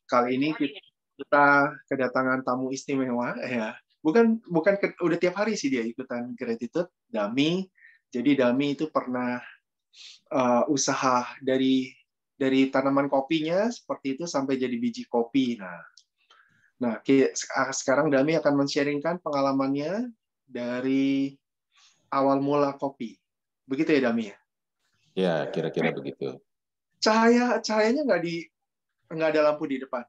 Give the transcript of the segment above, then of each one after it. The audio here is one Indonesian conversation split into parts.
kali ini kita kedatangan tamu istimewa ya. Bukan udah tiap hari sih dia ikutan gratitude, Dami. Jadi Dami itu pernah usaha dari tanaman kopinya seperti itu sampai jadi biji kopi. Nah, sekarang Dami akan men-sharingkan pengalamannya dari awal mula kopi. Begitu ya, Dami ya? Ya, kira-kira begitu. Cahayanya nggak ada lampu di depan.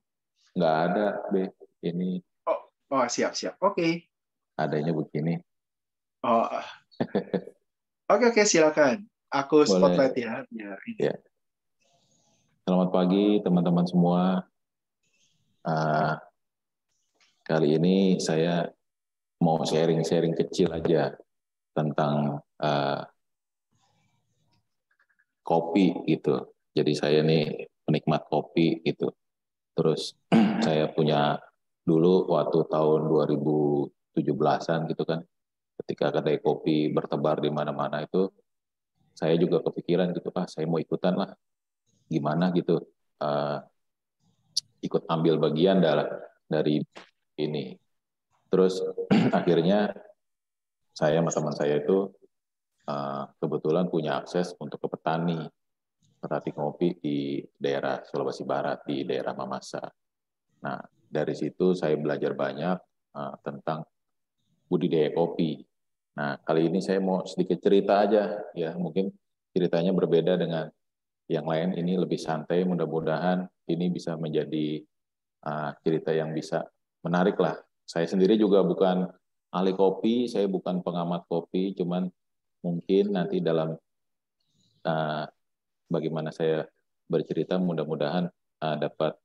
Nggak ada, B. Ini. Oh, siap. Oke. Adanya begini. Oh, oke, silakan. Aku spotlight Boleh. ya. Ya. Selamat pagi, teman-teman semua. Kali ini saya mau sharing-sharing kecil aja tentang kopi gitu. Jadi saya nih penikmat kopi gitu. Terus saya punya dulu waktu tahun 2017-an gitu kan, ketika kedai kopi bertebar di mana-mana itu, saya juga kepikiran gitu, saya mau ikutan lah, gimana gitu, ikut ambil bagian dari ini. Terus akhirnya saya sama teman saya itu kebetulan punya akses untuk ke petani kopi di daerah Sulawesi Barat, di daerah Mamasa. Nah, dari situ saya belajar banyak tentang budidaya kopi. Nah, kali ini saya mau sedikit cerita aja, ya mungkin ceritanya berbeda dengan yang lain, ini lebih santai, mudah-mudahan ini bisa menjadi cerita yang bisa menarik lah. Saya sendiri juga bukan ahli kopi, saya bukan pengamat kopi, cuman mungkin nanti dalam bagaimana saya bercerita, mudah-mudahan dapat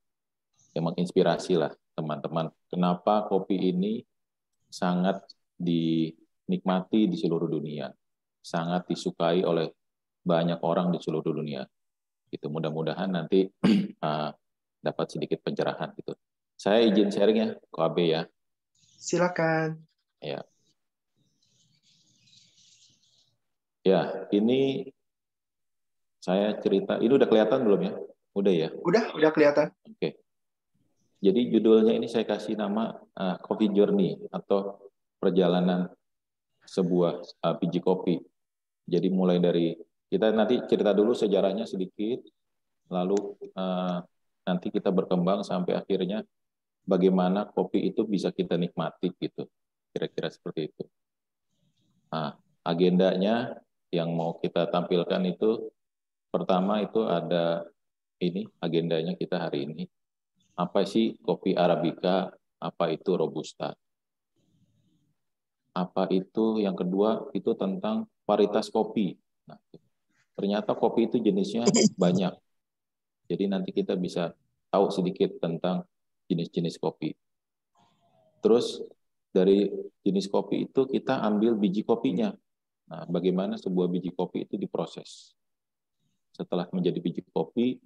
yang menginspirasi lah teman-teman. Kenapa kopi ini sangat dinikmati di seluruh dunia, sangat disukai oleh banyak orang di seluruh dunia. Itu mudah-mudahan nanti dapat sedikit pencerahan gitu. Saya izin sharing ya, KB ya. Silakan. Ya. Ya, ini saya cerita. Ini udah kelihatan belum ya? Udah ya? Udah kelihatan. Oke. Jadi judulnya ini saya kasih nama Coffee Journey atau perjalanan sebuah biji kopi. Jadi mulai dari kita nanti cerita dulu sejarahnya sedikit, lalu nanti kita berkembang sampai akhirnya bagaimana kopi itu bisa kita nikmati gitu. Kira-kira seperti itu. Nah, agendanya yang mau kita tampilkan itu pertama itu ada ini agendanya kita hari ini. Apa sih kopi Arabica? Apa itu Robusta? Apa itu yang kedua itu tentang varietas kopi. Nah, ternyata kopi itu jenisnya banyak. Jadi nanti kita bisa tahu sedikit tentang jenis-jenis kopi. Terus dari jenis kopi itu kita ambil biji kopinya. Nah, bagaimana sebuah biji kopi itu diproses. Setelah menjadi biji kopi,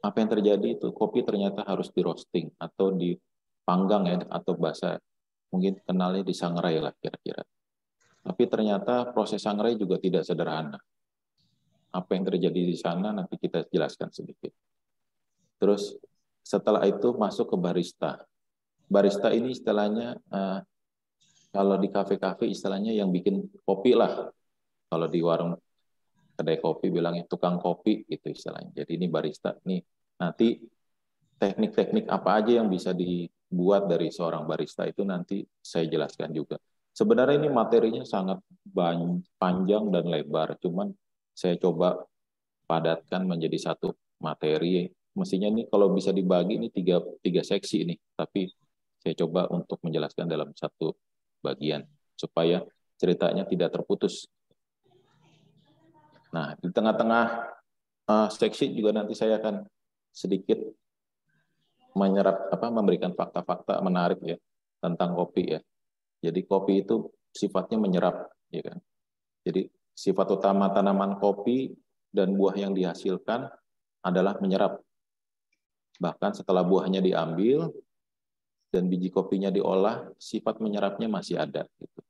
apa yang terjadi itu kopi ternyata harus di roasting atau dipanggang ya, atau bahasa mungkin kenalnya disangrai lah kira-kira. Tapi ternyata proses sangrai juga tidak sederhana. Apa yang terjadi di sana nanti kita jelaskan sedikit. Terus setelah itu masuk ke barista. Barista ini istilahnya kalau di kafe-kafe istilahnya yang bikin kopi lah. Kalau di warung kedai kopi bilangnya tukang kopi gitu istilahnya. Jadi ini barista. Nih nanti teknik-teknik apa aja yang bisa dibuat dari seorang barista itu nanti saya jelaskan juga. Sebenarnya ini materinya sangat panjang dan lebar, cuman saya coba padatkan menjadi satu materi. Mestinya ini kalau bisa dibagi ini tiga seksi ini, tapi saya coba untuk menjelaskan dalam satu bagian supaya ceritanya tidak terputus. Nah, di tengah-tengah seksi juga nanti saya akan sedikit memberikan fakta-fakta menarik ya tentang kopi ya. Jadi kopi itu sifatnya menyerap, ya kan. Jadi sifat utama tanaman kopi dan buah yang dihasilkan adalah menyerap. Bahkan setelah buahnya diambil dan biji kopinya diolah, sifat menyerapnya masih ada. Gitu.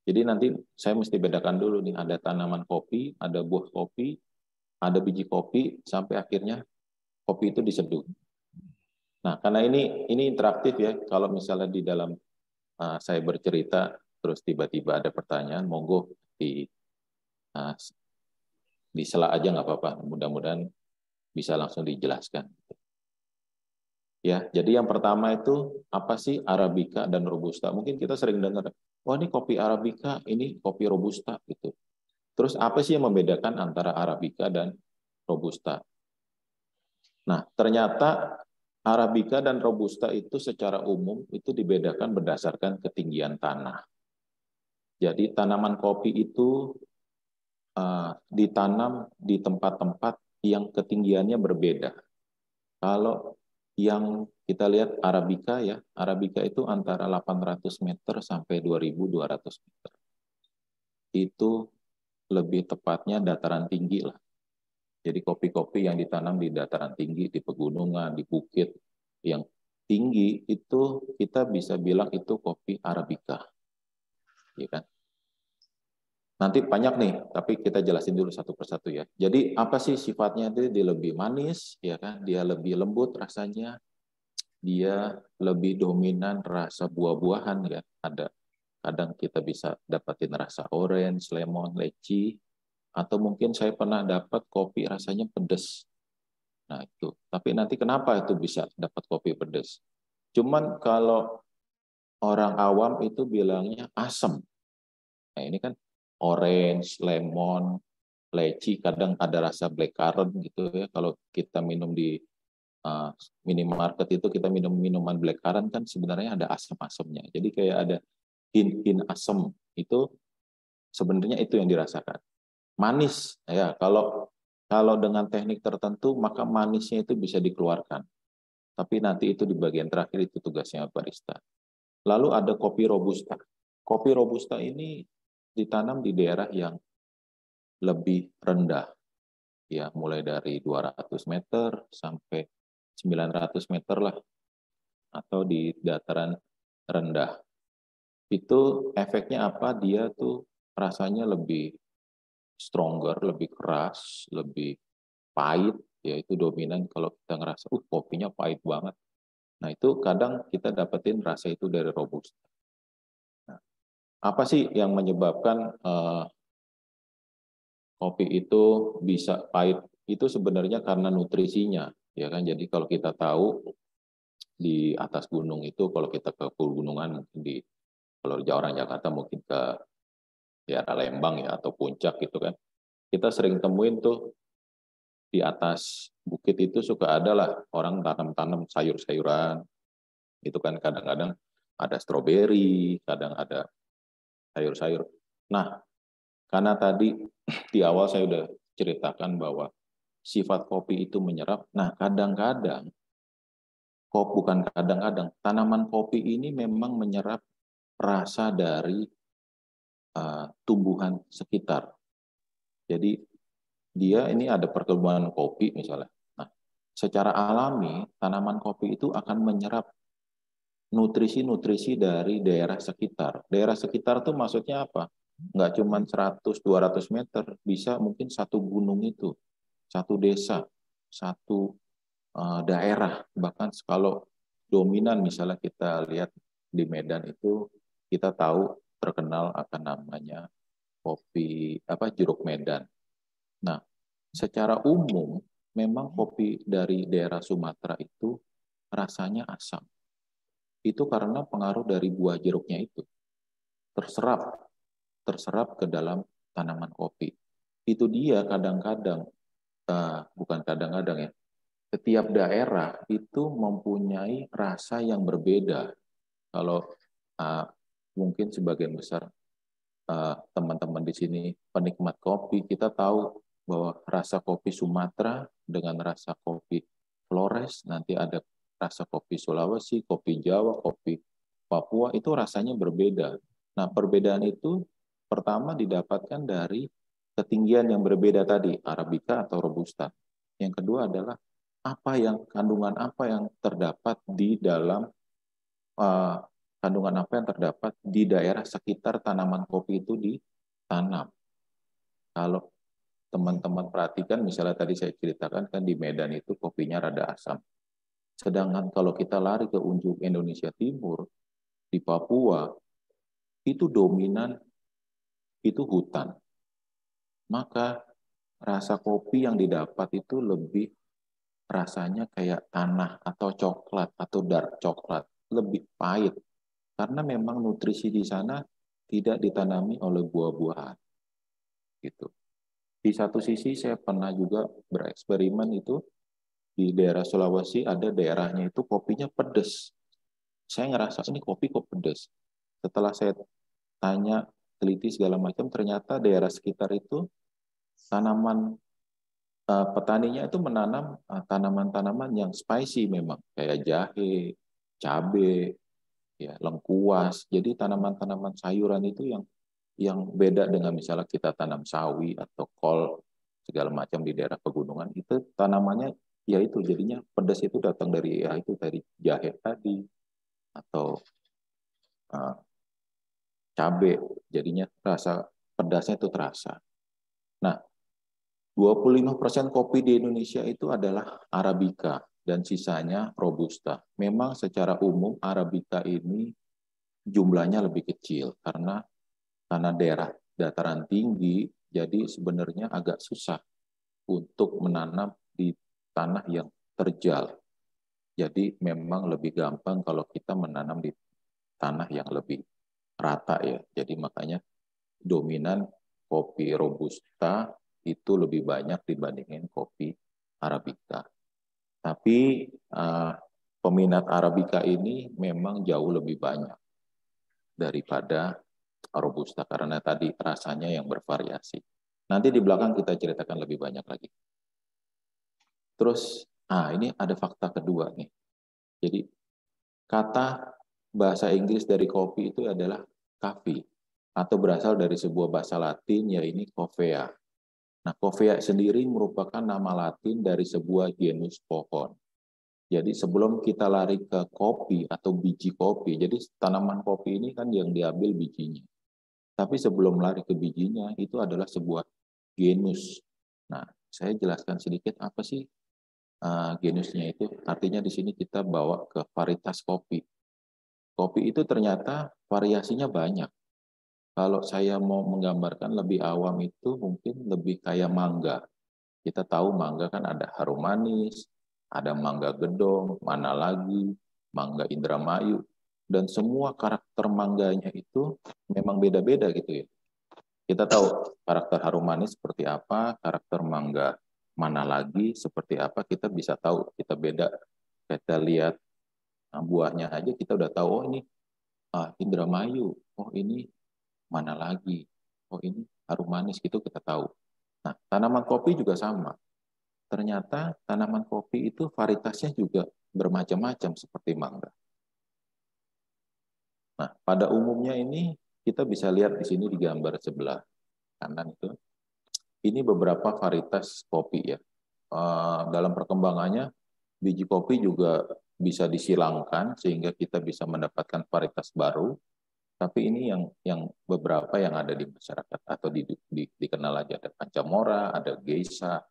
Jadi nanti saya mesti bedakan dulu nih, ada tanaman kopi, ada buah kopi, ada biji kopi, sampai akhirnya kopi itu diseduh. Nah, karena ini interaktif ya. Kalau misalnya di dalam saya bercerita, terus tiba-tiba ada pertanyaan, monggo uh, di sela aja nggak apa-apa. Mudah-mudahan bisa langsung dijelaskan. Ya, jadi yang pertama itu apa sih Arabica dan Robusta? Mungkin kita sering dengar, wah ini kopi Arabica, ini kopi Robusta gitu. Terus apa sih yang membedakan antara Arabica dan Robusta? Nah, ternyata Arabica dan Robusta itu secara umum itu dibedakan berdasarkan ketinggian tanah. Jadi tanaman kopi itu ditanam di tempat-tempat yang ketinggiannya berbeda. Kalau yang kita lihat Arabica ya, Arabica itu antara 800 meter sampai 2.200 meter. Itu lebih tepatnya dataran tinggi lah. Jadi kopi-kopi yang ditanam di dataran tinggi, di pegunungan, di bukit yang tinggi itu kita bisa bilang itu kopi Arabica, ya kan? Nanti banyak nih, tapi kita jelasin dulu satu persatu ya. Jadi apa sih sifatnya itu? Dia lebih manis, ya kan? Dia lebih lembut rasanya, dia lebih dominan rasa buah-buahan ya. Ada kadang kita bisa dapatin rasa orange, lemon, leci, atau mungkin saya pernah dapat kopi rasanya pedas. Nah itu. Tapi nanti kenapa itu bisa dapat kopi pedas? Cuman kalau orang awam itu bilangnya asam. Nah ini kan orange, lemon, leci, kadang ada rasa blackcurrant gitu ya. Kalau kita minum di minimarket itu kita minum minuman blackcurrant kan sebenarnya ada asam-asamnya. Jadi kayak ada hint-hint asam itu sebenarnya itu yang dirasakan. Manis ya kalau kalau dengan teknik tertentu maka manisnya itu bisa dikeluarkan. Tapi nanti itu di bagian terakhir itu tugasnya barista. Lalu ada kopi robusta. Kopi robusta ini ditanam di daerah yang lebih rendah, ya mulai dari 200 meter sampai 900 meter lah, atau di dataran rendah. Itu efeknya apa? Dia tuh rasanya lebih stronger, lebih keras, lebih pahit, yaitu dominan kalau kita ngerasa, kopinya pahit banget. Nah itu kadang kita dapetin rasa itu dari robusta. Nah, apa sih yang menyebabkan kopi itu bisa pahit? Itu sebenarnya karena nutrisinya, ya kan? Jadi kalau kita tahu di atas gunung itu, kalau kita ke pegunungan mungkin di kalau orang Jakarta mungkin ke daerah Lembang ya atau Puncak gitu kan, kita sering temuin tuh di atas bukit itu suka ada lah orang tanam-tanam sayur-sayuran, itu kan kadang-kadang ada stroberi, kadang ada sayur-sayur. Nah, karena tadi di awal saya udah ceritakan bahwa sifat kopi itu menyerap. Nah, kadang-kadang, bukan kadang-kadang, tanaman kopi ini memang menyerap rasa dari tumbuhan sekitar. Jadi dia ini ada perkebunan kopi misalnya. Nah, secara alami tanaman kopi itu akan menyerap nutrisi-nutrisi dari daerah sekitar. Daerah sekitar tuh maksudnya apa? Nggak cuma 100-200 meter, bisa mungkin satu gunung itu, satu desa, satu daerah. Bahkan kalau dominan misalnya kita lihat di Medan itu, kita tahu terkenal akan namanya kopi apa jeruk Medan. Nah, secara umum memang kopi dari daerah Sumatera itu rasanya asam. Itu karena pengaruh dari buah jeruknya itu terserap terserap ke dalam tanaman kopi. Itu dia kadang-kadang bukan kadang-kadang ya. Setiap daerah itu mempunyai rasa yang berbeda. Kalau uh, mungkin sebagian besar teman-teman di sini penikmat kopi, kita tahu bahwa rasa kopi Sumatera dengan rasa kopi Flores, nanti ada rasa kopi Sulawesi, kopi Jawa, kopi Papua, itu rasanya berbeda. Nah, perbedaan itu pertama didapatkan dari ketinggian yang berbeda tadi, Arabica atau Robusta. Yang kedua adalah kandungan apa yang terdapat di dalam uh, kandungan apa yang terdapat di daerah sekitar tanaman kopi itu ditanam. Kalau teman-teman perhatikan, misalnya tadi saya ceritakan kan di Medan itu kopinya rada asam. Sedangkan kalau kita lari ke ujung Indonesia Timur, di Papua, itu dominan itu hutan. Maka rasa kopi yang didapat itu lebih rasanya kayak tanah atau coklat atau dark coklat, lebih pahit. Karena memang nutrisi di sana tidak ditanami oleh buah-buahan. Gitu. Di satu sisi saya pernah juga bereksperimen itu di daerah Sulawesi, ada daerahnya itu kopinya pedas. Saya ngerasa ini kopi kok pedas. Setelah saya tanya, teliti segala macam, ternyata daerah sekitar itu tanaman petaninya itu menanam tanaman-tanaman yang spicy memang, kayak jahe, cabai, ya, lengkuas. Jadi tanaman-tanaman sayuran itu yang beda dengan misalnya kita tanam sawi atau kol segala macam di daerah pegunungan, itu tanamannya ya itu jadinya pedas itu datang dari ya itu dari jahe tadi atau uh, cabai, jadinya rasa pedasnya itu terasa. Nah, 25% kopi di Indonesia itu adalah Arabica dan sisanya Robusta. Memang secara umum Arabica ini jumlahnya lebih kecil karena daerah dataran tinggi, jadi sebenarnya agak susah untuk menanam di tanah yang terjal. Jadi memang lebih gampang kalau kita menanam di tanah yang lebih rata ya. Jadi makanya dominan kopi Robusta itu lebih banyak dibandingin kopi Arabica. Tapi peminat Arabica ini memang jauh lebih banyak daripada Robusta karena tadi rasanya yang bervariasi. Nanti di belakang kita ceritakan lebih banyak lagi. Terus, ini ada fakta kedua nih. Jadi, kata bahasa Inggris dari kopi itu adalah coffee, atau berasal dari sebuah bahasa Latin, yaitu Coffea. Nah, Coffea sendiri merupakan nama Latin dari sebuah genus pohon. Jadi sebelum kita lari ke kopi atau biji kopi, jadi tanaman kopi ini kan yang diambil bijinya. Tapi sebelum lari ke bijinya, itu adalah sebuah genus. Nah, saya jelaskan sedikit apa sih genusnya itu. Artinya di sini kita bawa ke varietas kopi. Kopi itu ternyata variasinya banyak. Kalau saya mau menggambarkan lebih awam itu mungkin lebih kayak mangga. Kita tahu mangga kan ada harum manis, ada mangga gedong, mana lagi, mangga Indramayu. Dan semua karakter mangganya itu memang beda-beda gitu ya. Kita tahu karakter harum manis seperti apa, karakter mangga mana lagi seperti apa, kita bisa tahu, kita beda. Kita lihat buahnya aja kita udah tahu, oh ini Indramayu, oh ini mana lagi, oh ini harum manis, gitu kita tahu. Nah, tanaman kopi juga sama. Ternyata tanaman kopi itu varietasnya juga bermacam-macam seperti mangga. Nah, pada umumnya ini kita bisa lihat di sini di gambar sebelah kanan itu. Ini beberapa varietas kopi ya. Dalam perkembangannya, biji kopi juga bisa disilangkan sehingga kita bisa mendapatkan varietas baru. Tapi ini yang beberapa yang ada di masyarakat atau dikenal aja, ada Pancamora, ada Geisha,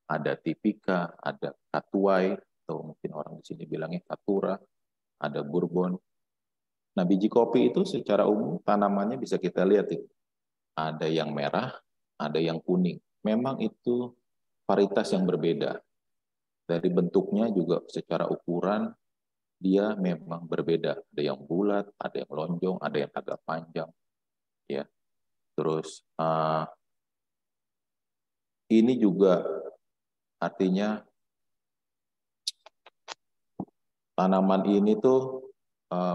ada Tipika, ada Katuai, atau mungkin orang di sini bilangnya Katura, ada Bourbon. Nah, biji kopi itu secara umum tanamannya bisa kita lihat ya. Ada yang merah, ada yang kuning. Memang itu varietas yang berbeda. Dari bentuknya juga secara ukuran dia memang berbeda. Ada yang bulat, ada yang lonjong, ada yang agak panjang. Ya. Terus ini juga artinya tanaman ini tuh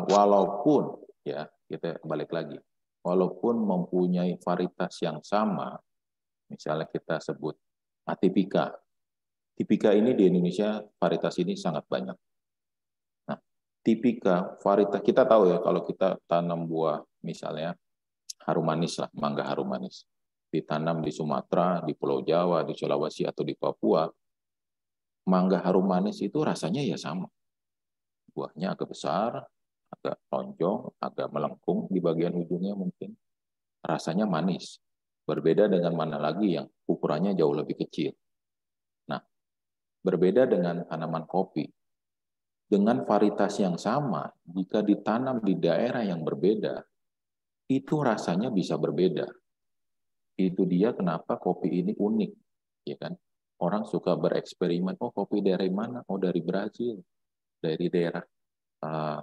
walaupun ya kita balik lagi, walaupun mempunyai varietas yang sama, misalnya kita sebut Atipika. Tipika ini di Indonesia varietas ini sangat banyak. Nah, tipika varietas kita tahu ya kalau kita tanam buah misalnya harum manis lah, mangga harum manis. Ditanam di Sumatera, di Pulau Jawa, di Sulawesi atau di Papua, mangga harum manis itu rasanya ya sama. Buahnya agak besar, agak lonjong, agak melengkung di bagian ujungnya mungkin. Rasanya manis. Berbeda dengan mana lagi yang ukurannya jauh lebih kecil. Nah, berbeda dengan tanaman kopi. dengan varietas yang sama, jika ditanam di daerah yang berbeda, itu rasanya bisa berbeda. Itu dia kenapa kopi ini unik, ya kan? Orang suka bereksperimen, oh kopi dari mana? Oh dari Brazil, dari daerah uh,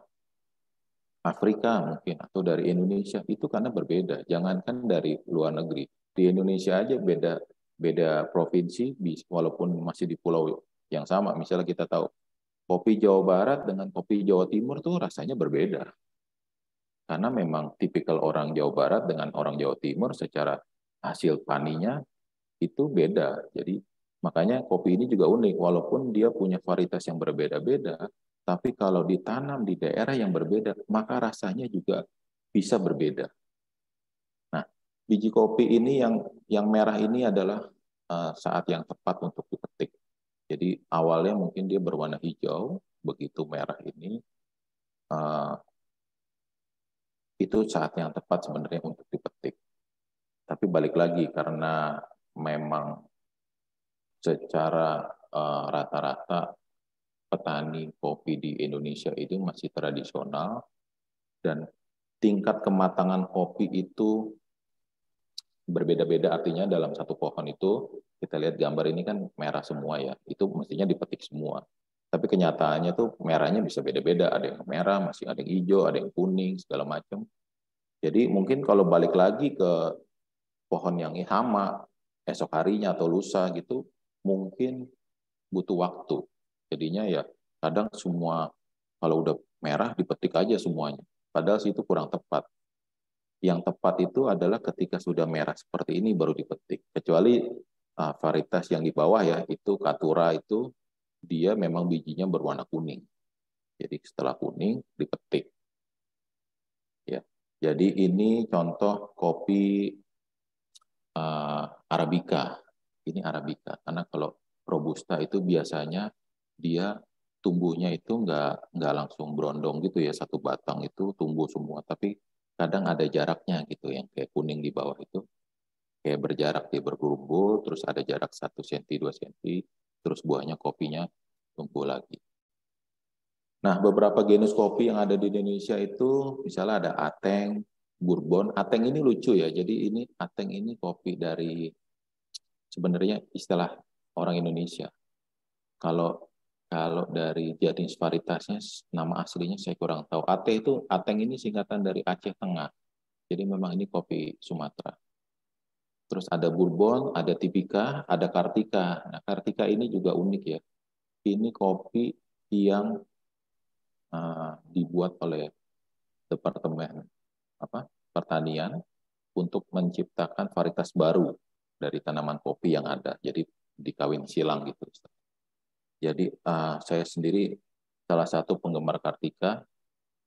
Afrika mungkin, atau dari Indonesia. Itu karena berbeda. Jangankan dari luar negeri, di Indonesia aja beda beda provinsi, walaupun masih di pulau yang sama. Misalnya kita tahu kopi Jawa Barat dengan kopi Jawa Timur tuh rasanya berbeda. Karena memang tipikal orang Jawa Barat dengan orang Jawa Timur secara hasil paninya itu beda. Jadi makanya kopi ini juga unik, walaupun dia punya varietas yang berbeda-beda, tapi kalau ditanam di daerah yang berbeda, maka rasanya juga bisa berbeda. Nah, biji kopi ini yang merah ini adalah saat yang tepat untuk dipetik. Jadi awalnya mungkin dia berwarna hijau, begitu merah ini uh, itu saat yang tepat sebenarnya untuk dipetik. Tapi balik lagi karena memang secara rata-rata petani kopi di Indonesia itu masih tradisional dan tingkat kematangan kopi itu berbeda-beda, artinya dalam satu pohon itu kita lihat gambar ini kan merah semua ya, itu mestinya dipetik semua. Tapi kenyataannya tuh merahnya bisa beda-beda, ada yang merah, masih ada yang hijau, ada yang kuning, segala macam. Jadi mungkin kalau balik lagi ke pohon yang hama, esok harinya atau lusa gitu, mungkin butuh waktu. Jadinya ya kadang semua kalau udah merah dipetik aja semuanya. Padahal itu kurang tepat. Yang tepat itu adalah ketika sudah merah seperti ini baru dipetik. Kecuali varietas yang di bawah ya, itu Katura itu dia memang bijinya berwarna kuning. Jadi setelah kuning dipetik. Ya. Jadi ini contoh kopi Arabica. Ini Arabica. Karena kalau Robusta itu biasanya dia tumbuhnya itu nggak langsung berondong gitu ya, satu batang itu tumbuh semua. Tapi kadang ada jaraknya gitu, yang kayak kuning di bawah itu kayak berjarak, dia bergerumbul, terus ada jarak 1 cm, 2 cm, terus buahnya kopinya tumbuh lagi. Nah, beberapa genus kopi yang ada di Indonesia itu misalnya ada Ateng, Bourbon. Ateng ini lucu ya, jadi ini Ateng ini kopi dari sebenarnya istilah orang Indonesia. Kalau kalau dari jenis varietasnya, nama aslinya saya kurang tahu. Ateng ini singkatan dari Aceh Tengah. Jadi memang ini kopi Sumatera. Terus ada Bourbon, ada Tipika, ada Kartika. Nah, Kartika ini juga unik ya. Ini kopi yang dibuat oleh Departemen Pertanian untuk menciptakan varietas baru dari tanaman kopi yang ada. Jadi dikawin silang gitu. Jadi saya sendiri salah satu penggemar Kartika.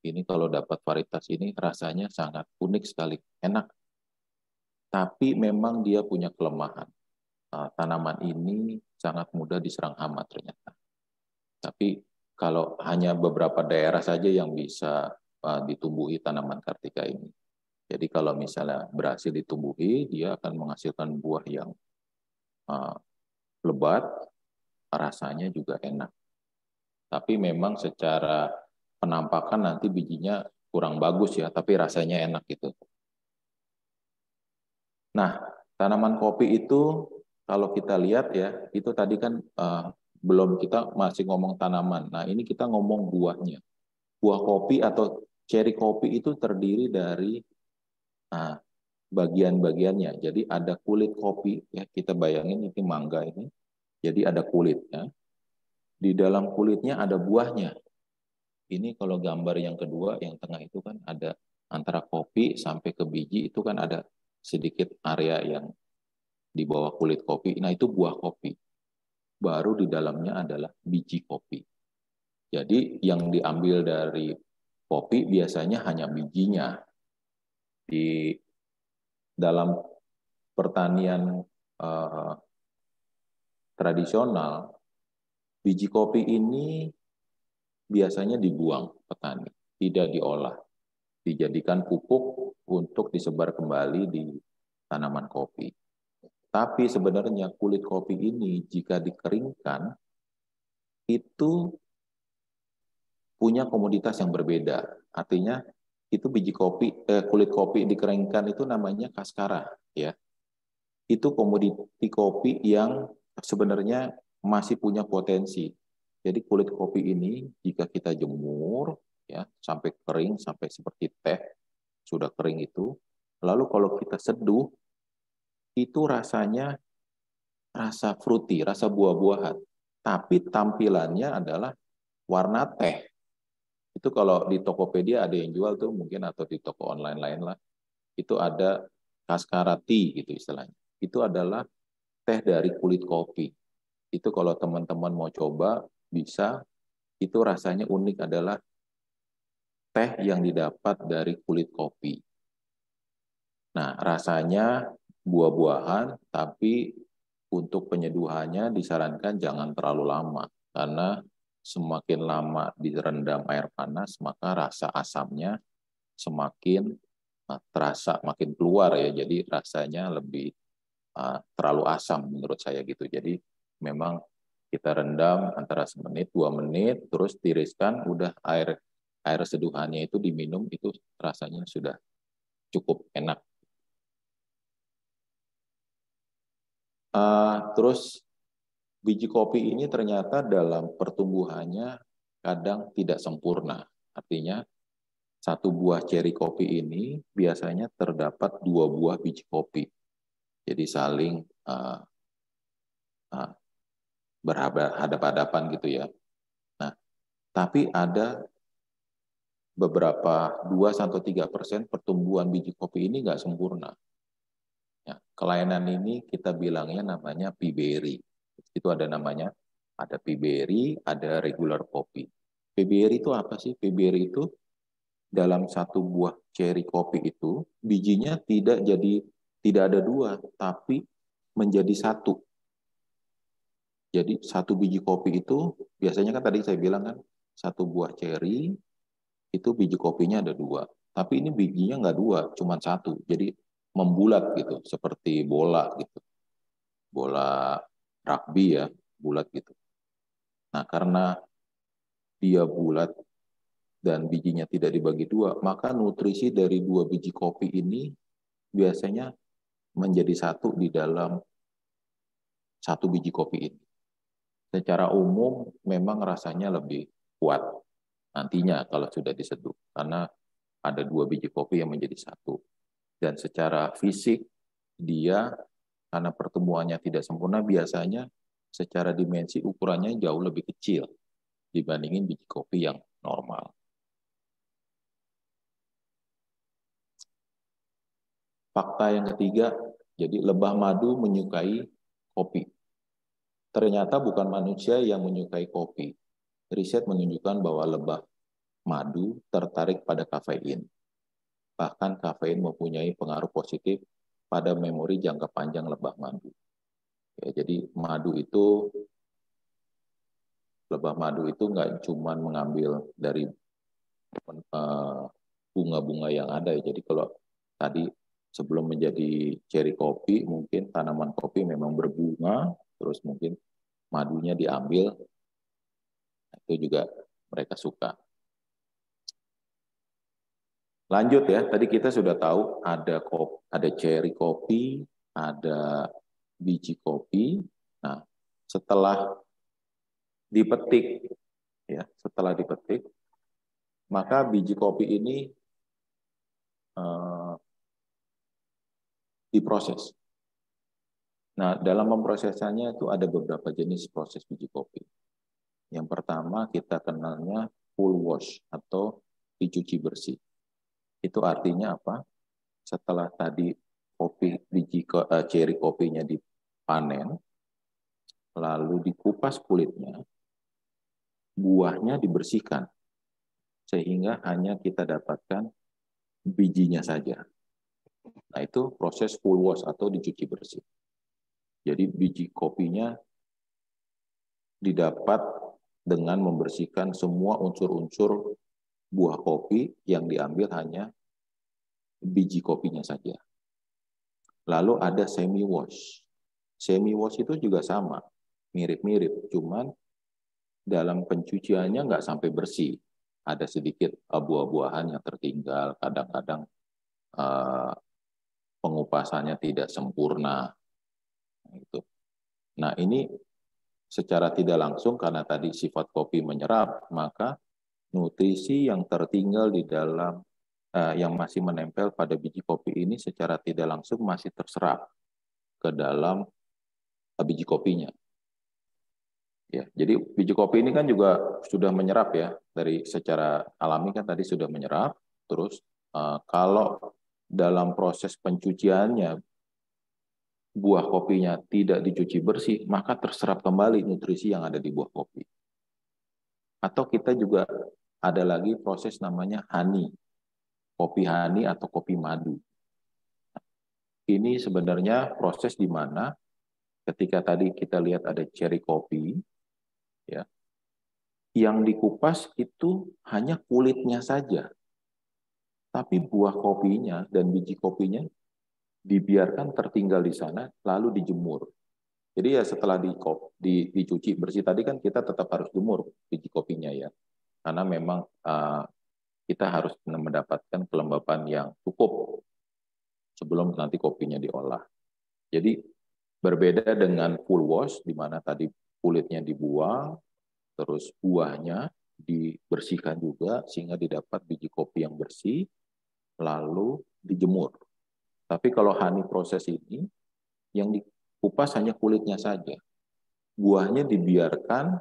Ini kalau dapat varietas ini rasanya sangat unik sekali, enak. Tapi memang dia punya kelemahan. Tanaman ini sangat mudah diserang hama ternyata. Tapi kalau hanya beberapa daerah saja yang bisa ditumbuhi tanaman Kartika ini. Jadi kalau misalnya berhasil ditumbuhi, dia akan menghasilkan buah yang lebat, rasanya juga enak. Tapi memang secara penampakan nanti bijinya kurang bagus ya, tapi rasanya enak gitu. Nah, tanaman kopi itu kalau kita lihat ya, itu tadi kan belum, kita masih ngomong tanaman. Nah, ini kita ngomong buahnya. Buah kopi atau cherry kopi itu terdiri dari bagian-bagiannya. Jadi ada kulit kopi, ya kita bayangin ini mangga ini. Jadi ada kulitnya. Di dalam kulitnya ada buahnya. Ini kalau gambar yang kedua, yang tengah itu kan ada antara kopi sampai ke biji, itu kan ada sedikit area yang di bawah kulit kopi. Nah, itu buah kopi. Baru di dalamnya adalah biji kopi. Jadi yang diambil dari kopi biasanya hanya bijinya. Di dalam pertanian tradisional, biji kopi ini biasanya dibuang petani, tidak diolah. Dijadikan pupuk untuk disebar kembali di tanaman kopi. Tapi sebenarnya kulit kopi ini jika dikeringkan, itu punya komoditas yang berbeda. Artinya itu biji kopi, kulit kopi dikeringkan itu namanya kaskara, ya. Itu komoditi kopi yang sebenarnya masih punya potensi. Jadi kulit kopi ini jika kita jemur, ya, sampai kering, sampai seperti teh, sudah kering itu, lalu kalau kita seduh, itu rasanya rasa fruity, rasa buah-buahan. Tapi tampilannya adalah warna teh. Itu kalau di Tokopedia ada yang jual tuh mungkin, atau di toko online lain lah. Itu ada kaskara tea gitu istilahnya. Itu adalah teh dari kulit kopi. Itu kalau teman-teman mau coba bisa. Itu rasanya unik, adalah teh yang didapat dari kulit kopi. Nah, rasanya buah-buahan, tapi untuk penyeduhannya disarankan jangan terlalu lama, karena semakin lama direndam air panas, maka rasa asamnya semakin terasa, makin keluar ya. Jadi rasanya lebih terlalu asam menurut saya gitu. Jadi memang kita rendam antara 1 menit, 2 menit, terus tiriskan, udah air seduhannya itu diminum, itu rasanya sudah cukup enak. Terus biji kopi ini ternyata dalam pertumbuhannya kadang tidak sempurna. Artinya satu buah ceri kopi ini biasanya terdapat 2 buah biji kopi. Jadi saling berhadapan-hadapan gitu ya. Nah, tapi ada beberapa 2-3% pertumbuhan biji kopi ini nggak sempurna. Ya, kelainan ini kita bilangnya namanya piberi. Itu ada namanya, ada piberi, ada regular kopi. Piberi itu apa sih? Piberi itu dalam satu buah ceri kopi itu bijinya tidak ada 2, tapi menjadi 1. Jadi satu biji kopi itu biasanya kan tadi saya bilang kan, satu buah ceri itu biji kopinya ada 2. Tapi ini bijinya nggak 2, cuma 1. Jadi membulat gitu, seperti bola gitu. Bola rugby ya, bulat gitu. Nah, karena dia bulat dan bijinya tidak dibagi 2, maka nutrisi dari 2 biji kopi ini biasanya menjadi 1 di dalam 1 biji kopi ini. Secara umum memang rasanya lebih kuat nantinya kalau sudah diseduh, karena ada 2 biji kopi yang menjadi 1. Dan secara fisik dia, karena pertumbuhannya tidak sempurna, biasanya secara dimensi ukurannya jauh lebih kecil dibandingin biji kopi yang normal. Fakta yang ketiga, jadi lebah madu menyukai kopi. Ternyata bukan manusia yang menyukai kopi. Riset menunjukkan bahwa lebah madu tertarik pada kafein. Bahkan kafein mempunyai pengaruh positif pada memori jangka panjang lebah madu. Ya, jadi lebah madu itu nggak cuma mengambil dari bunga-bunga yang ada ya. Jadi kalau tadi sebelum menjadi ceri kopi, mungkin tanaman kopi memang berbunga, terus mungkin madunya diambil, itu juga mereka suka. Lanjut ya, tadi kita sudah tahu ada ceri kopi, ada biji kopi. Nah, setelah dipetik, maka biji kopi ini diproses. Nah, dalam memprosesnya itu ada beberapa jenis proses biji kopi. Yang pertama kita kenalnya full wash atau dicuci bersih. Itu artinya apa? Setelah tadi ceri kopinya dipanen, lalu dikupas kulitnya, buahnya dibersihkan, sehingga hanya kita dapatkan bijinya saja. Nah, itu proses full wash atau dicuci bersih. Jadi biji kopinya didapat dengan membersihkan semua unsur-unsur buah kopi, yang diambil hanya biji kopinya saja. Lalu ada semi wash. Semi wash itu juga sama, mirip-mirip, cuman dalam pencuciannya nggak sampai bersih. ada sedikit buah-buahan yang tertinggal, kadang-kadang pengupasannya tidak sempurna. Gitu. Nah, ini secara tidak langsung karena tadi sifat kopi menyerap, maka nutrisi yang tertinggal di dalam yang masih menempel pada biji kopi ini secara tidak langsung masih terserap ke dalam biji kopinya. Ya, jadi biji kopi ini kan juga sudah menyerap ya, dari secara alami kan tadi sudah menyerap. Terus kalau dalam proses pencuciannya buah kopinya tidak dicuci bersih, maka terserap kembali nutrisi yang ada di buah kopi. Atau kita juga ada lagi proses namanya honey, kopi honey atau kopi madu. Ini sebenarnya proses di mana ketika tadi kita lihat ada cherry kopi, ya, yang dikupas itu hanya kulitnya saja, tapi buah kopinya dan biji kopinya dibiarkan tertinggal di sana lalu dijemur. Jadi ya setelah dicuci bersih tadi kan kita tetap harus jemur biji kopinya ya, karena memang kita harus mendapatkan kelembapan yang cukup sebelum nanti kopinya diolah. Jadi berbeda dengan full wash di mana tadi kulitnya dibuang, terus buahnya dibersihkan juga sehingga didapat biji kopi yang bersih, lalu dijemur. Tapi kalau honey proses ini, yang dikupas hanya kulitnya saja. Buahnya dibiarkan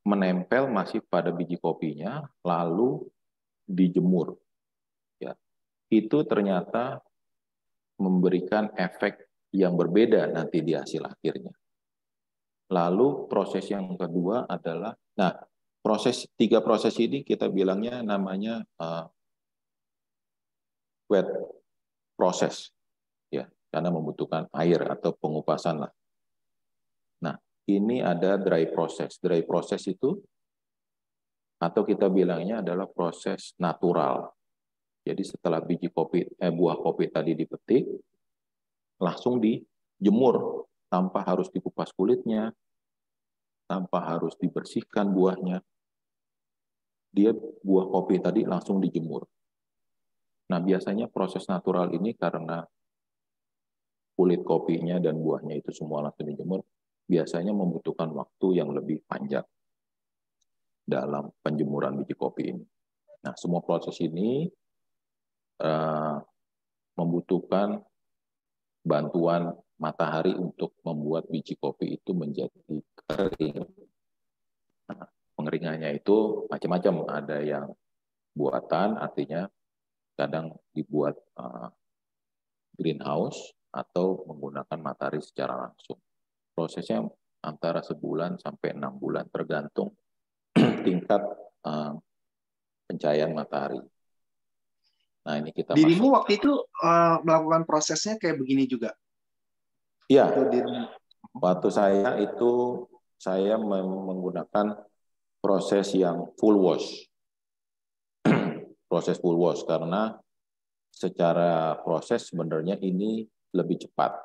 menempel masih pada biji kopinya, lalu dijemur. Ya, itu ternyata memberikan efek yang berbeda nanti di hasil akhirnya. Lalu proses yang kedua adalah, nah tiga proses ini kita bilangnya namanya wet proses, ya, karena membutuhkan air atau pengupasan lah. Nah, ini ada dry process. Dry process itu, atau kita bilangnya adalah proses natural. Jadi setelah buah kopi tadi dipetik, langsung dijemur tanpa harus dikupas kulitnya, tanpa harus dibersihkan buahnya. Dia buah kopi tadi langsung dijemur. Nah, biasanya proses natural ini karena kulit kopinya dan buahnya itu semua langsung dijemur, biasanya membutuhkan waktu yang lebih panjang dalam penjemuran biji kopi ini. Nah, semua proses ini membutuhkan bantuan matahari untuk membuat biji kopi itu menjadi kering. Nah, pengeringannya itu macam-macam. Ada yang buatan, artinya kadang dibuat greenhouse atau menggunakan matahari secara langsung. Prosesnya antara sebulan sampai 6 bulan, tergantung tingkat pencahayaan matahari. Nah, ini kita Dirimu waktu itu melakukan prosesnya kayak begini juga? Iya, waktu saya menggunakan proses yang full wash. Proses full wash, karena secara proses sebenarnya ini lebih cepat.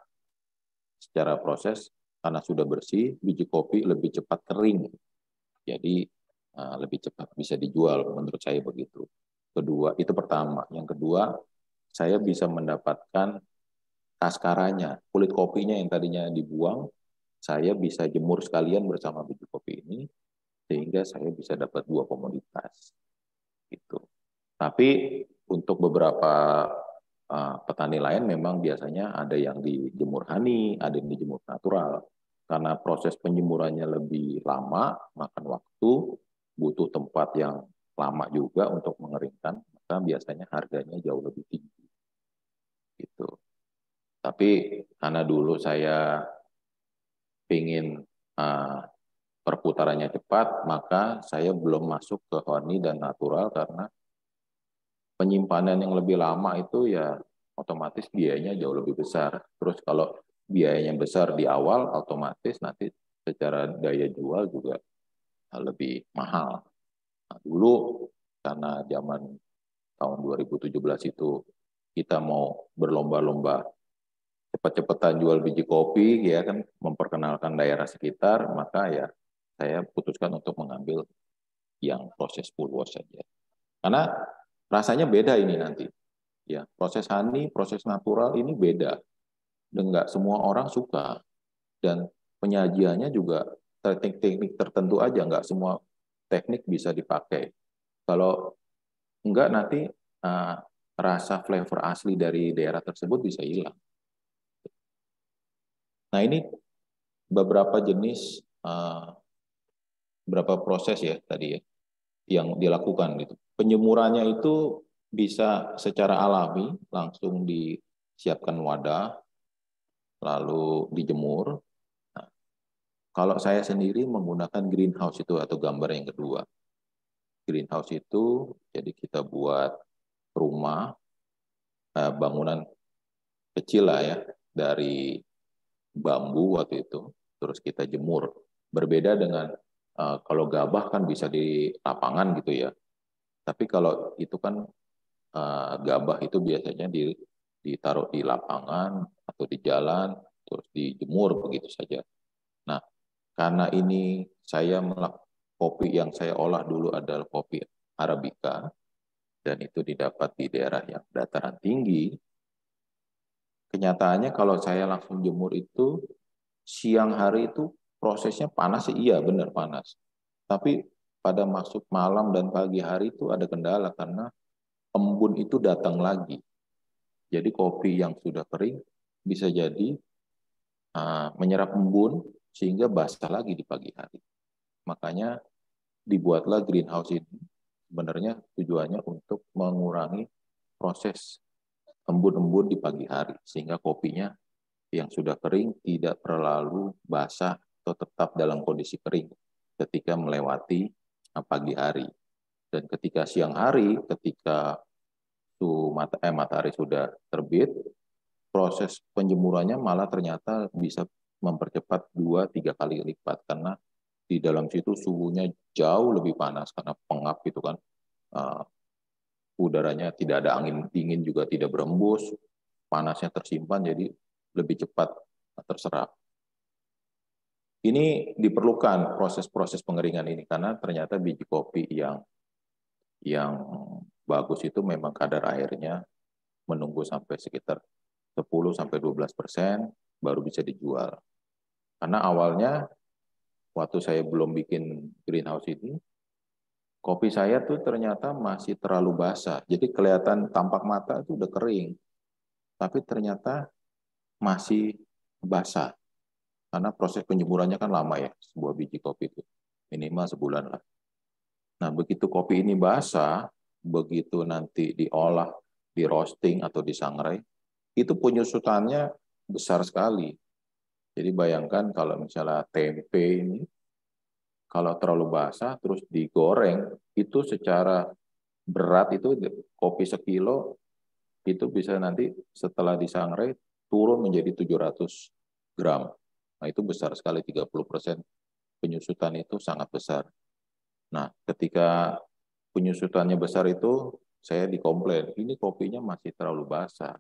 Secara proses, karena sudah bersih, biji kopi lebih cepat kering. Jadi lebih cepat bisa dijual, menurut saya begitu. Kedua, itu pertama. Yang kedua, saya bisa mendapatkan kaskaranya, kulit kopinya yang tadinya dibuang, saya bisa jemur sekalian bersama biji kopi ini, sehingga saya bisa dapat dua komoditas. Gitu. Tapi untuk beberapa petani lain memang biasanya ada yang dijemur honey, ada yang dijemur natural. Karena proses penjemurannya lebih lama, makan waktu, butuh tempat yang lama juga untuk mengeringkan, maka biasanya harganya jauh lebih tinggi. Gitu. Tapi karena dulu saya ingin perputarannya cepat, maka saya belum masuk ke honey dan natural karena penyimpanan yang lebih lama itu ya otomatis biayanya jauh lebih besar. Terus kalau biayanya besar di awal, otomatis nanti secara daya jual juga lebih mahal. Nah, dulu karena zaman tahun 2017 itu kita mau berlomba-lomba cepat-cepatan jual biji kopi, ya kan, memperkenalkan daerah sekitar, maka ya saya putuskan untuk mengambil yang proses full wash saja. Karena rasanya beda ini nanti. Ya, proses honey, proses natural ini beda. Dan nggak semua orang suka. Dan penyajiannya juga teknik-teknik tertentu aja, nggak semua teknik bisa dipakai. Kalau enggak nanti rasa flavor asli dari daerah tersebut bisa hilang. Nah ini beberapa jenis, beberapa proses ya tadi ya yang dilakukan gitu. Penjemurannya itu bisa secara alami, langsung disiapkan wadah, lalu dijemur. Nah, kalau saya sendiri menggunakan greenhouse itu atau gambar yang kedua. Greenhouse itu jadi kita buat rumah, bangunan kecil lah ya, dari bambu waktu itu, terus kita jemur. Berbeda dengan kalau gabah kan bisa di lapangan gitu ya. Tapi kalau itu kan gabah itu biasanya ditaruh di lapangan atau di jalan, terus dijemur begitu saja. Nah, karena ini kopi yang saya olah dulu adalah kopi Arabica, dan itu didapat di daerah yang dataran tinggi, kenyataannya kalau saya langsung jemur itu, siang hari itu prosesnya panas, iya benar panas. Tapi pada masuk malam dan pagi hari itu ada kendala karena embun itu datang lagi. Jadi kopi yang sudah kering bisa jadi menyerap embun sehingga basah lagi di pagi hari. Makanya dibuatlah greenhouse ini. Sebenarnya tujuannya untuk mengurangi proses embun-embun di pagi hari sehingga kopinya yang sudah kering tidak terlalu basah atau tetap dalam kondisi kering ketika melewati pagi hari. Dan ketika siang hari, ketika matahari sudah terbit, proses penjemurannya malah ternyata bisa mempercepat 2-3 kali lipat karena di dalam situ suhunya jauh lebih panas karena pengap gitu kan. Udaranya tidak ada angin dingin juga tidak berembus, panasnya tersimpan jadi lebih cepat terserap. Ini diperlukan proses-proses pengeringan ini karena ternyata biji kopi yang bagus itu memang kadar airnya menunggu sampai sekitar 10-12% baru bisa dijual. Karena awalnya waktu saya belum bikin greenhouse ini, kopi saya tuh ternyata masih terlalu basah. Jadi kelihatan tampak mata itu udah kering, tapi ternyata masih basah. Karena proses penjemurannya kan lama ya, sebuah biji kopi itu. Minimal sebulan lah. Nah, begitu kopi ini basah, begitu nanti diolah, di roasting atau disangrai, itu penyusutannya besar sekali. Jadi bayangkan kalau misalnya tempe ini, kalau terlalu basah, terus digoreng, itu secara berat itu kopi sekilo, itu bisa nanti setelah disangrai, turun menjadi 700 gram. Nah, itu besar sekali, 30% penyusutan itu sangat besar. Nah, ketika penyusutannya besar itu, saya dikomplain, ini kopinya masih terlalu basah.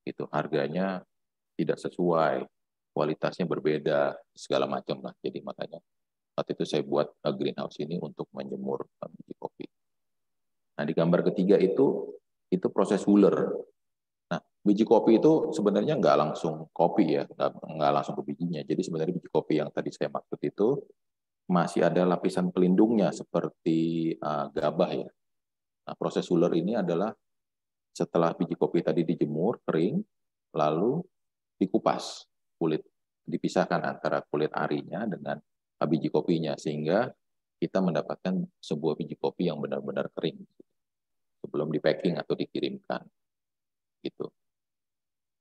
Itu harganya tidak sesuai, kualitasnya berbeda, segala macam lah. Jadi makanya waktu itu saya buat greenhouse ini untuk menjemur biji kopi. Nah, di gambar ketiga itu proses huller. Nah, biji kopi itu sebenarnya nggak langsung kopi ya, nggak langsung ke bijinya. Jadi sebenarnya biji kopi yang tadi saya maksud itu masih ada lapisan pelindungnya seperti gabah ya. Nah, proses huller ini adalah setelah biji kopi tadi dijemur kering, lalu dikupas kulit, dipisahkan antara kulit arinya dengan biji kopinya sehingga kita mendapatkan sebuah biji kopi yang benar-benar kering sebelum di packing atau dikirimkan gitu.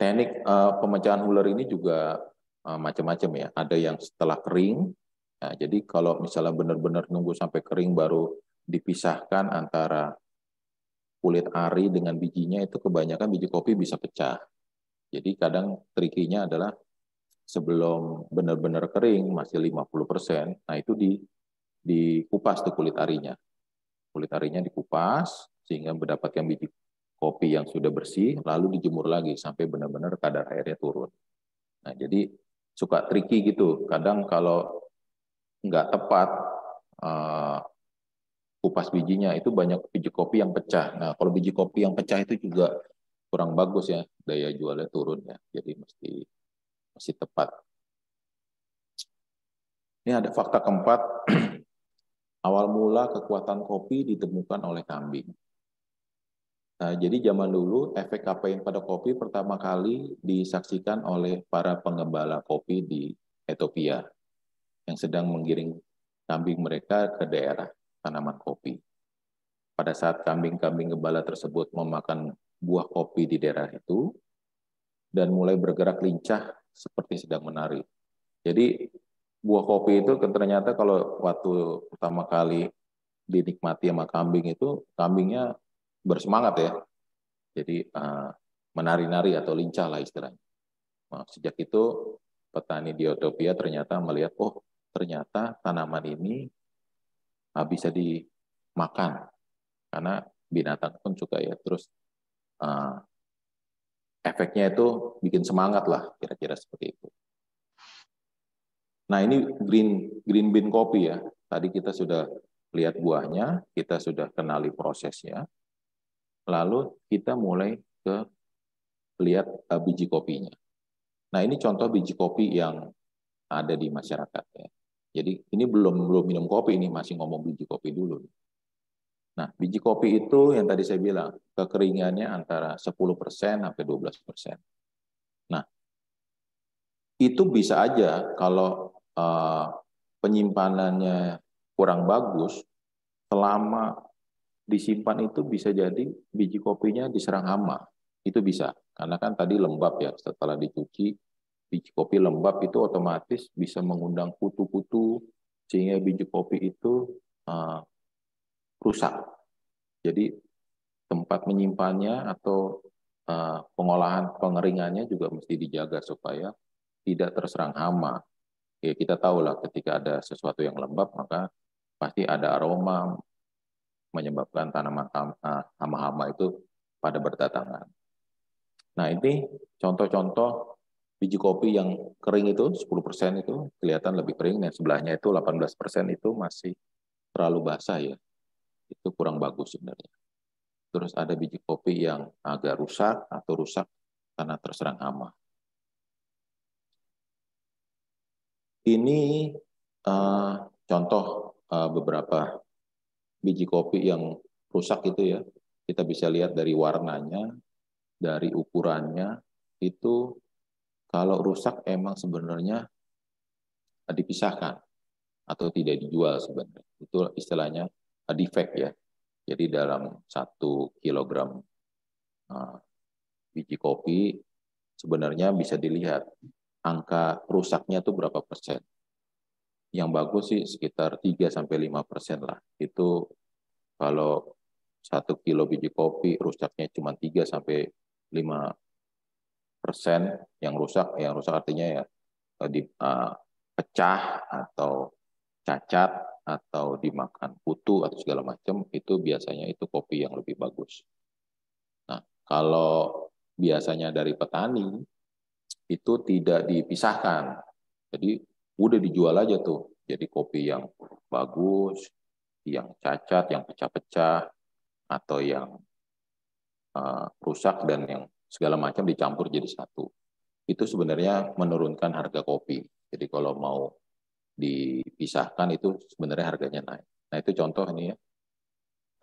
Teknik pemecahan huller ini juga macam-macam ya. Ada yang setelah kering. Nah, jadi kalau misalnya benar-benar nunggu sampai kering baru dipisahkan antara kulit ari dengan bijinya, itu kebanyakan biji kopi bisa pecah. Jadi kadang trikinya adalah sebelum benar-benar kering masih 50%, nah itu dikupas tuh kulit arinya. Kulit arinya dikupas sehingga mendapatkan biji kopi yang sudah bersih, lalu dijemur lagi sampai benar-benar kadar airnya turun. Nah, jadi suka tricky gitu. Kadang kalau nggak tepat kupas bijinya itu banyak biji kopi yang pecah. Nah, kalau biji kopi yang pecah itu juga kurang bagus ya, daya jualnya turun ya. Jadi mesti tepat. Ini ada fakta keempat. Awal mula kekuatan kopi ditemukan oleh kambing. Nah, jadi zaman dulu efek kafein pada kopi pertama kali disaksikan oleh para pengembala kopi di Ethiopia yang sedang menggiring kambing mereka ke daerah tanaman kopi. Pada saat kambing-kambing gembala tersebut memakan buah kopi di daerah itu dan mulai bergerak lincah seperti sedang menari. Jadi buah kopi itu ternyata kalau waktu pertama kali dinikmati sama kambing itu, kambingnya bersemangat ya. Jadi menari-nari atau lincah lah istilahnya. Nah, sejak itu petani di Ethiopia ternyata melihat, oh ternyata tanaman ini bisa dimakan karena binatang pun suka ya. Terus efeknya itu bikin semangat lah, kira-kira seperti itu. Nah ini green bean kopi ya. Tadi kita sudah lihat buahnya, kita sudah kenali prosesnya. Lalu kita mulai ke lihat biji kopinya. Nah ini contoh biji kopi yang ada di masyarakat ya. Jadi ini belum minum kopi, ini masih ngomong biji kopi dulu. Nah biji kopi itu yang tadi saya bilang kekeringannya antara 10% sampai 12%. Nah itu bisa aja kalau penyimpanannya kurang bagus, selama disimpan itu bisa jadi biji kopinya diserang hama. Itu bisa, karena kan tadi lembab ya, setelah dicuci, biji kopi lembab itu otomatis bisa mengundang kutu-kutu, sehingga biji kopi itu rusak. Jadi tempat menyimpannya atau pengolahan pengeringannya juga mesti dijaga supaya tidak terserang hama. Ya, kita tahu lah ketika ada sesuatu yang lembab, maka pasti ada aroma menyebabkan tanaman hama-hama itu pada berdatangan. Nah, ini contoh-contoh biji kopi yang kering itu 10% itu kelihatan lebih kering, dan sebelahnya itu 18% itu masih terlalu basah ya. Itu kurang bagus sebenarnya. Terus ada biji kopi yang agak rusak atau rusak karena terserang hama. Ini contoh beberapa biji kopi yang rusak itu ya. Kita bisa lihat dari warnanya, dari ukurannya, itu kalau rusak emang sebenarnya dipisahkan atau tidak dijual sebenarnya. Itu istilahnya defect ya. Jadi dalam 1 kilogram biji kopi sebenarnya bisa dilihat angka rusaknya itu berapa persen. Yang bagus sih sekitar 3-5% lah. Itu kalau 1 kilo biji kopi rusaknya cuma 3-5% yang rusak artinya ya pecah atau cacat atau dimakan kutu atau segala macam, itu biasanya itu kopi yang lebih bagus. Nah, kalau biasanya dari petani itu tidak dipisahkan. Jadi udah dijual aja tuh. Jadi kopi yang bagus, yang cacat, yang pecah-pecah, atau yang rusak dan yang segala macam dicampur jadi satu. Itu sebenarnya menurunkan harga kopi. Jadi kalau mau dipisahkan itu sebenarnya harganya naik. Nah itu contoh ini ya.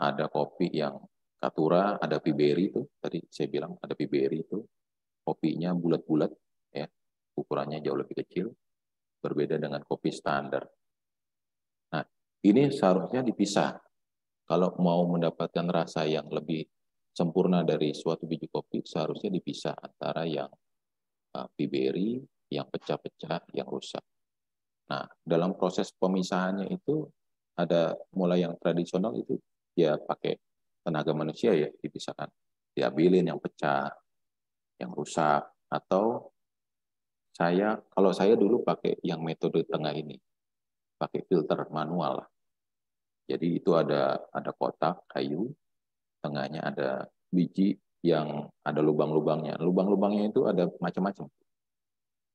Ada kopi yang Katura, ada Piberi itu. Tadi saya bilang ada Piberi itu. Kopinya bulat-bulat ya. Ukurannya jauh lebih kecil. Berbeda dengan kopi standar. Nah ini seharusnya dipisah. Kalau mau mendapatkan rasa yang lebih sempurna dari suatu biji kopi, seharusnya dipisah antara yang Piberi, yang pecah-pecah, yang rusak. Nah, dalam proses pemisahannya itu ada mulai yang tradisional itu ya pakai tenaga manusia ya dipisahkan. Diambilin yang pecah, yang rusak, atau kalau saya dulu pakai yang metode tengah ini, pakai filter manual. Jadi itu ada kotak kayu, tengahnya ada biji yang ada lubang-lubangnya. Lubang-lubangnya itu ada macam-macam.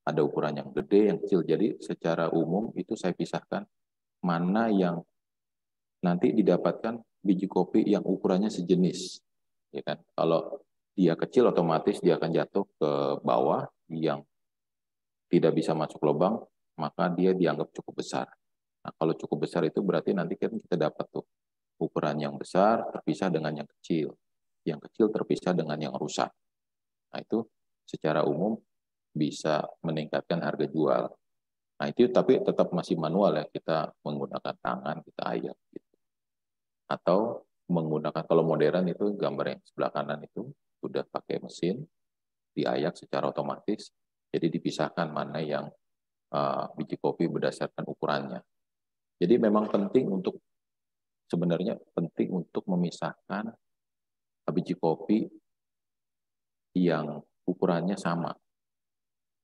Ada ukuran yang gede, yang kecil. Jadi secara umum itu saya pisahkan mana yang nanti didapatkan biji kopi yang ukurannya sejenis, ya kan? Kalau dia kecil otomatis dia akan jatuh ke bawah yang tidak bisa masuk lubang, maka dia dianggap cukup besar. Nah, kalau cukup besar itu berarti nanti kan kita dapat tuh ukuran yang besar terpisah dengan yang kecil. Yang kecil terpisah dengan yang rusak. Nah, itu secara umum bisa meningkatkan harga jual. Nah, itu tapi tetap masih manual ya, kita menggunakan tangan, kita ayak gitu. Atau menggunakan, kalau modern itu gambar yang sebelah kanan itu sudah pakai mesin, diayak secara otomatis, jadi dipisahkan mana yang biji kopi berdasarkan ukurannya. Jadi memang penting untuk, sebenarnya penting untuk memisahkan biji kopi yang ukurannya sama.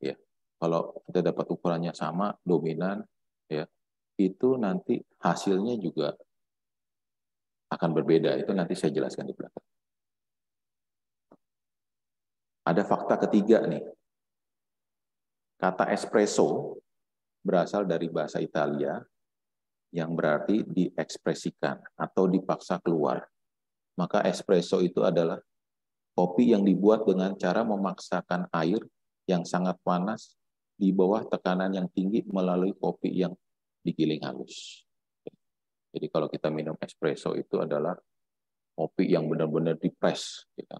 Ya, kalau kita dapat ukurannya sama, dominan, ya, itu nanti hasilnya juga akan berbeda. Itu nanti saya jelaskan di belakang. Ada fakta ketiga nih. Kata espresso berasal dari bahasa Italia yang berarti diekspresikan atau dipaksa keluar. Maka espresso itu adalah kopi yang dibuat dengan cara memaksakan air yang sangat panas di bawah tekanan yang tinggi melalui kopi yang digiling halus. Jadi kalau kita minum espresso itu adalah kopi yang benar-benar dipres, gitu.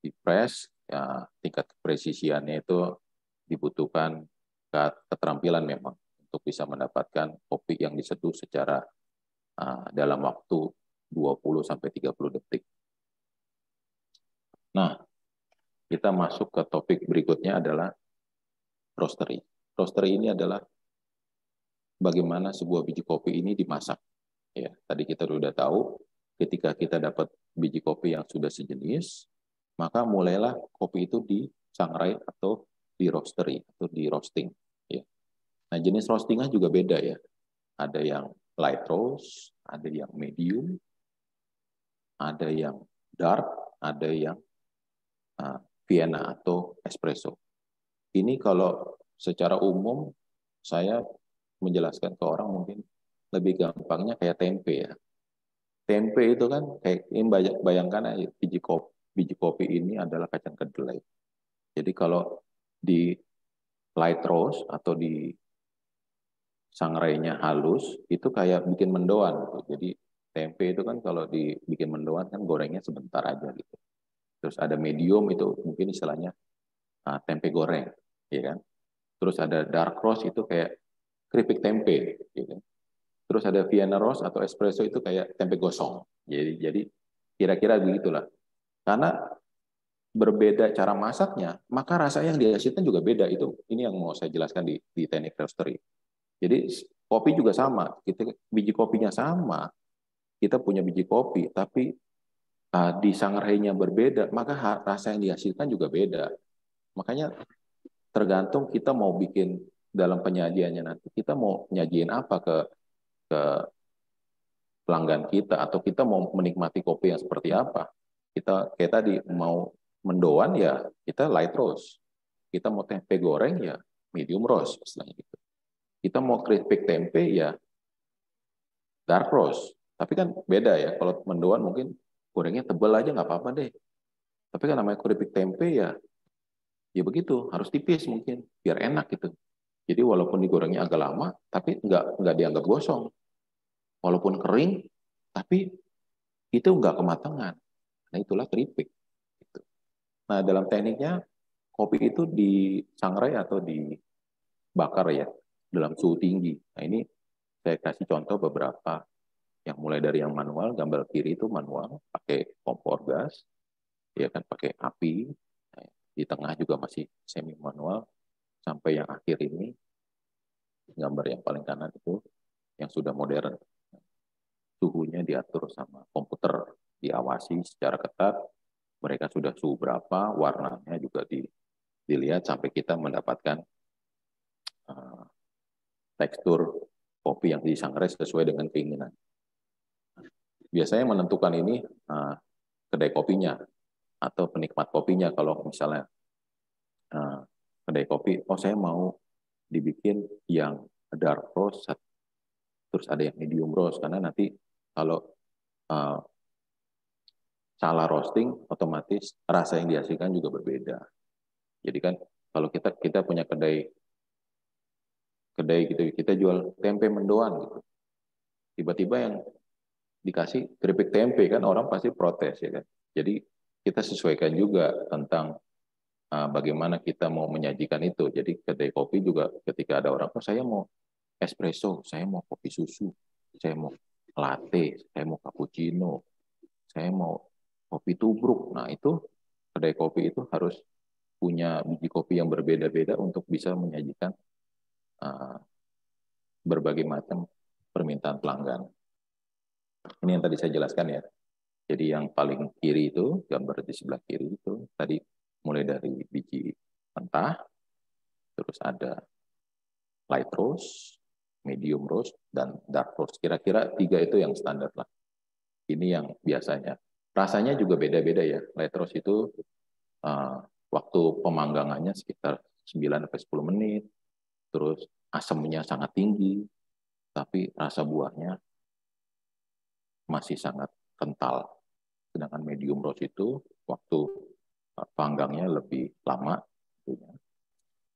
Dipres, ya tingkat kepresisiannya itu dibutuhkan keterampilan memang untuk bisa mendapatkan kopi yang diseduh secara dalam waktu 20-30 detik. Nah, kita masuk ke topik berikutnya adalah roastery. Roastery ini adalah bagaimana sebuah biji kopi ini dimasak. Ya, tadi kita sudah tahu, ketika kita dapat biji kopi yang sudah sejenis, maka mulailah kopi itu disangrai atau di roastery atau di roasting. Ya. Nah, jenis roastingnya juga beda ya. Ada yang light roast, ada yang medium, ada yang dark, ada yang Vienna atau espresso. Ini kalau secara umum saya menjelaskan ke orang mungkin lebih gampangnya kayak tempe ya. Tempe itu kan kayak ini, bayangkan aja biji kopi ini adalah kacang kedelai. Jadi kalau di light roast atau di sangrainya halus itu kayak bikin mendoan gitu. Jadi tempe itu kan kalau dibikin mendoan kan gorengnya sebentar aja gitu. Terus ada medium itu mungkin istilahnya tempe goreng, ya kan? Terus ada dark roast itu kayak keripik tempe, gitu. Terus ada Vienna roast atau espresso itu kayak tempe gosong. Jadi kira-kira begitulah. Karena berbeda cara masaknya, maka rasa yang dihasilkan juga beda. Ini yang mau saya jelaskan di teknik roastery. Jadi kopi juga sama. Biji kopinya sama. Kita punya biji kopi, tapi di sangrainya berbeda, maka rasa yang dihasilkan juga beda. Makanya tergantung kita mau bikin dalam penyajiannya nanti. Kita mau nyajiin apa ke pelanggan kita atau kita mau menikmati kopi yang seperti apa. Kita kayak tadi mau mendoan ya kita light roast. Kita mau tempe goreng ya medium roast istilahnya gitu. Kita mau keripik tempe ya dark roast. Tapi kan beda ya. Kalau mendoan mungkin gorengnya tebal aja nggak apa-apa deh. Tapi kan namanya keripik tempe ya begitu harus tipis mungkin biar enak gitu. Jadi walaupun digorengnya agak lama, tapi nggak dianggap gosong. Walaupun kering, tapi itu nggak kematangan. Nah itulah keripik. Gitu. Nah dalam tekniknya kopi itu disangrai atau dibakar ya dalam suhu tinggi. Nah ini saya kasih contoh beberapa yang mulai dari yang manual, gambar kiri itu manual, pakai kompor gas, ya kan pakai api. Nah, di tengah juga masih semi manual, sampai yang akhir ini gambar yang paling kanan itu yang sudah modern. Suhunya diatur sama komputer, diawasi secara ketat, mereka sudah suhu berapa, warnanya juga dilihat sampai kita mendapatkan uh, tekstur kopi yang disangrai sesuai dengan keinginan. Biasanya menentukan ini kedai kopinya atau penikmat kopinya. Kalau misalnya kedai kopi, oh saya mau dibikin yang dark roast, terus ada yang medium roast, karena nanti Kalau uh, salah roasting, otomatis rasa yang dihasilkan juga berbeda. Jadi kan kalau kita punya kedai gitu, kita jual tempe mendoan gitu. Tiba-tiba yang dikasih keripik tempe kan orang pasti protes ya kan. Jadi kita sesuaikan juga tentang bagaimana kita mau menyajikan itu. Jadi kedai kopi juga ketika ada orang, oh saya mau espresso, saya mau kopi susu, saya mau latte, saya mau cappuccino, saya mau kopi tubruk. Nah itu kedai kopi itu harus punya biji kopi yang berbeda-beda untuk bisa menyajikan uh, berbagai macam permintaan pelanggan. Ini yang tadi saya jelaskan ya. Jadi yang paling kiri itu, gambar di sebelah kiri itu, tadi mulai dari biji mentah, terus ada light roast, medium roast, dan dark roast. Kira-kira 3 itu yang standar lah. Ini yang biasanya. Rasanya juga beda-beda ya. Light roast itu waktu pemanggangannya sekitar 9-10 menit, terus asamnya sangat tinggi, tapi rasa buahnya masih sangat kental. Sedangkan medium roast itu waktu panggangnya lebih lama,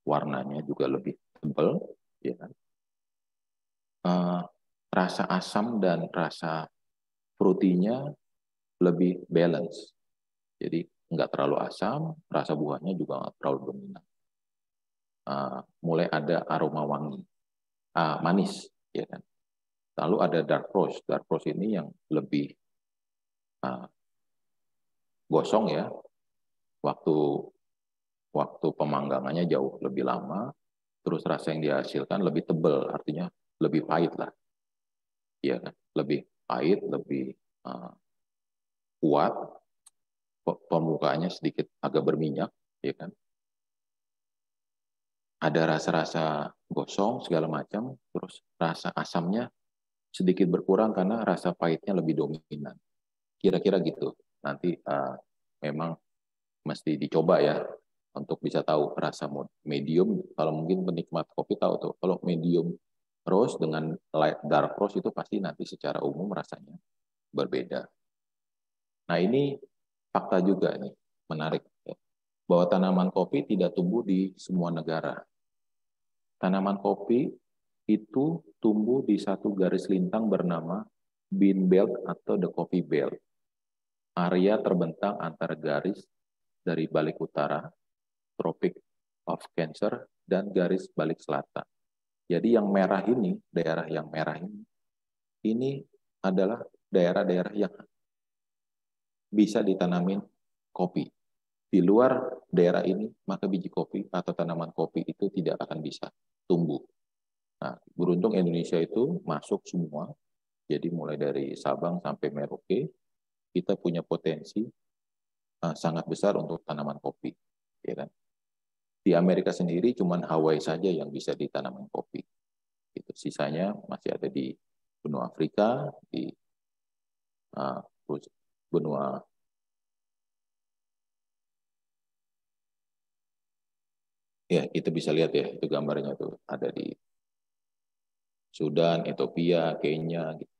warnanya juga lebih tebal, ya kan? Rasa asam dan rasa fruitynya lebih balance. Jadi nggak terlalu asam, rasa buahnya juga nggak terlalu dominan. Mulai ada aroma wangi, manis, ya kan? Lalu ada dark roast. Dark roast ini yang lebih gosong ya. Waktu pemanggangannya jauh lebih lama, terus rasa yang dihasilkan lebih tebal, artinya lebih pahit lah, ya kan? Lebih pahit, lebih kuat, permukaannya sedikit agak berminyak, ya kan? Ada rasa-rasa gosong segala macam, terus rasa asamnya sedikit berkurang karena rasa pahitnya lebih dominan. Kira-kira gitu. Nanti memang mesti dicoba ya untuk bisa tahu rasa medium. Kalau mungkin penikmat kopi tahu tuh, kalau medium roast dengan light dark roast itu pasti nanti secara umum rasanya berbeda. Nah ini fakta juga nih, menarik ya, bahwa tanaman kopi tidak tumbuh di semua negara. Tanaman kopi itu tumbuh di satu garis lintang bernama bean belt atau the coffee belt. Area terbentang antara garis dari balik utara, Tropic of Cancer, dan garis balik selatan. Jadi yang merah ini, daerah yang merah ini adalah daerah-daerah yang bisa ditanamin kopi. Di luar daerah ini, maka biji kopi atau tanaman kopi itu tidak akan bisa tumbuh. Nah, beruntung Indonesia itu masuk semua, jadi mulai dari Sabang sampai Merauke, kita punya potensi sangat besar untuk tanaman kopi. Ya kan? Di Amerika sendiri cuma Hawaii saja yang bisa ditanaman kopi. Itu sisanya masih ada di benua Afrika, di benua ya kita bisa lihat ya itu gambarnya tuh ada di Sudan, Ethiopia, Kenya, gitu.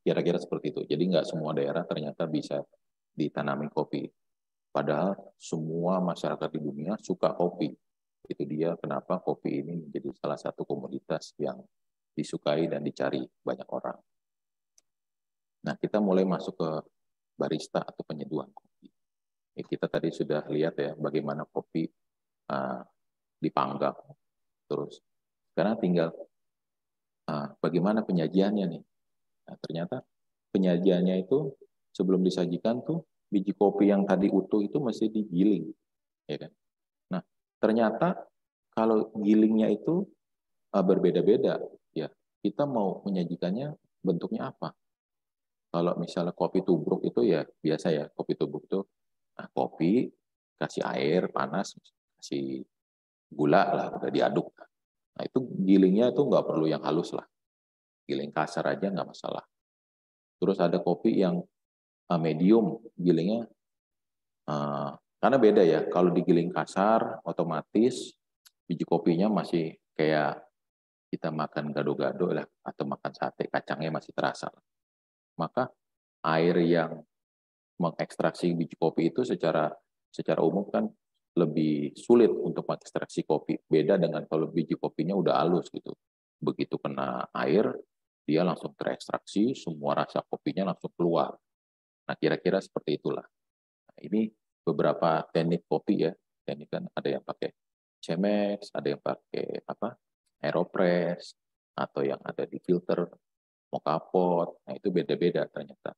Kira-kira seperti itu. Jadi nggak semua daerah ternyata bisa ditanami kopi. Padahal semua masyarakat di dunia suka kopi. Itu dia kenapa kopi ini menjadi salah satu komoditas yang disukai dan dicari banyak orang. Nah, kita mulai masuk ke barista atau penyeduhan kopi. Ya, kita tadi sudah lihat ya bagaimana kopi dipanggang. Terus sekarang tinggal bagaimana penyajiannya nih. Nah, ternyata penyajiannya itu sebelum disajikan tuh biji kopi yang tadi utuh itu mesti digiling, ya kan? Nah, ternyata kalau gilingnya itu berbeda-beda, ya. Kita mau menyajikannya bentuknya apa? Kalau misalnya kopi tubruk itu ya biasa ya, kopi tubruk itu kopi kasih air panas, kasih gula lah, udah diaduk. Nah itu gilingnya itu nggak perlu yang halus lah, giling kasar aja nggak masalah. Terus ada kopi yang medium, gilingnya karena beda ya, kalau digiling kasar otomatis biji kopinya masih kayak kita makan gado-gado lah atau makan sate, kacangnya masih terasa. Maka air yang mengekstraksi biji kopi itu secara umum kan lebih sulit untuk mengekstraksi kopi. Beda dengan kalau biji kopinya udah halus gitu. Begitu kena air, dia langsung terekstraksi, semua rasa kopinya langsung keluar. Nah, kira-kira seperti itulah. Nah, ini beberapa teknik kopi ya. Teknik kan ada yang pakai Chemex, ada yang pakai Aeropress, atau yang ada di filter, moka pot. Nah, itu beda-beda ternyata.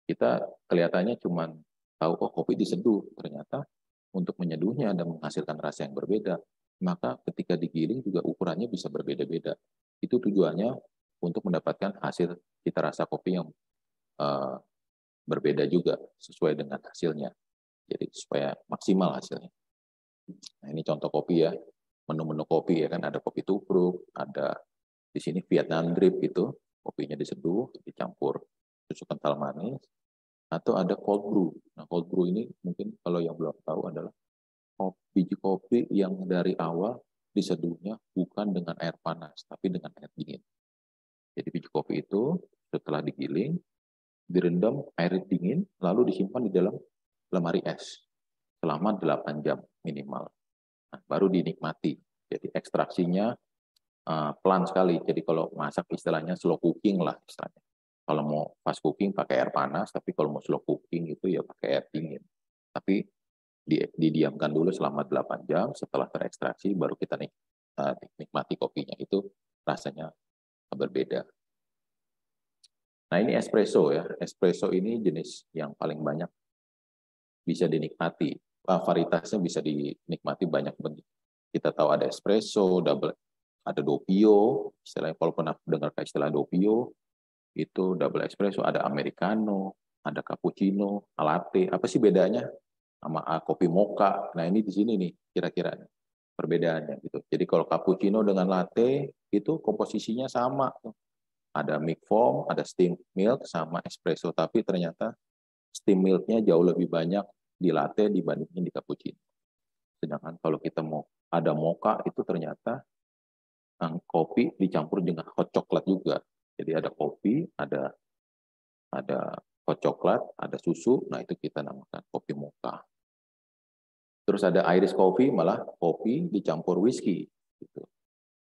Kita kelihatannya cuma tahu kopi diseduh, ternyata untuk menyeduhnya dan menghasilkan rasa yang berbeda, maka ketika digiling juga ukurannya bisa berbeda-beda. Itu tujuannya untuk mendapatkan hasil cita rasa kopi yang berbeda juga sesuai dengan hasilnya. Jadi supaya maksimal hasilnya. Nah, ini contoh kopi ya, menu-menu kopi ya kan, ada kopi tubruk, ada di sini Vietnam drip itu, kopinya diseduh, dicampur susu kental manis, atau ada cold brew. Nah, cold brew ini mungkin kalau yang belum tahu adalah biji kopi yang dari awal diseduhnya bukan dengan air panas, tapi dengan air dingin. Jadi biji kopi itu setelah digiling, direndam air dingin, lalu disimpan di dalam lemari es selama 8 jam minimal. Nah, baru dinikmati. Jadi ekstraksinya pelan sekali. Jadi kalau masak istilahnya slow cooking lah istilahnya. Kalau mau fast cooking pakai air panas, tapi kalau mau slow cooking itu ya pakai air dingin. Tapi didiamkan dulu selama 8 jam, setelah terekstraksi baru kita nikmati kopinya. Itu rasanya berbeda. Nah, ini espresso ya. Espresso ini jenis yang paling banyak bisa dinikmati. Varietasnya bisa dinikmati banyak bentuk. Kita tahu ada espresso, double, ada doppio, istilahnya kalau pernah dengar istilah doppio, itu double espresso, ada americano, ada cappuccino, latte. Apa sih bedanya sama kopi mocha? Nah, ini di sini nih kira-kira perbedaannya gitu. Jadi kalau cappuccino dengan latte itu komposisinya sama. Ada milk foam, ada steam milk sama espresso, tapi ternyata steam milknya jauh lebih banyak di latte dibandingin di cappuccino. Sedangkan kalau kita mau ada mocha itu ternyata kopi dicampur dengan hot coklat juga. Jadi ada kopi, ada hot coklat, ada susu, nah itu kita namakan kopi mocha. Terus ada Irish coffee, malah kopi dicampur whisky. Gitu.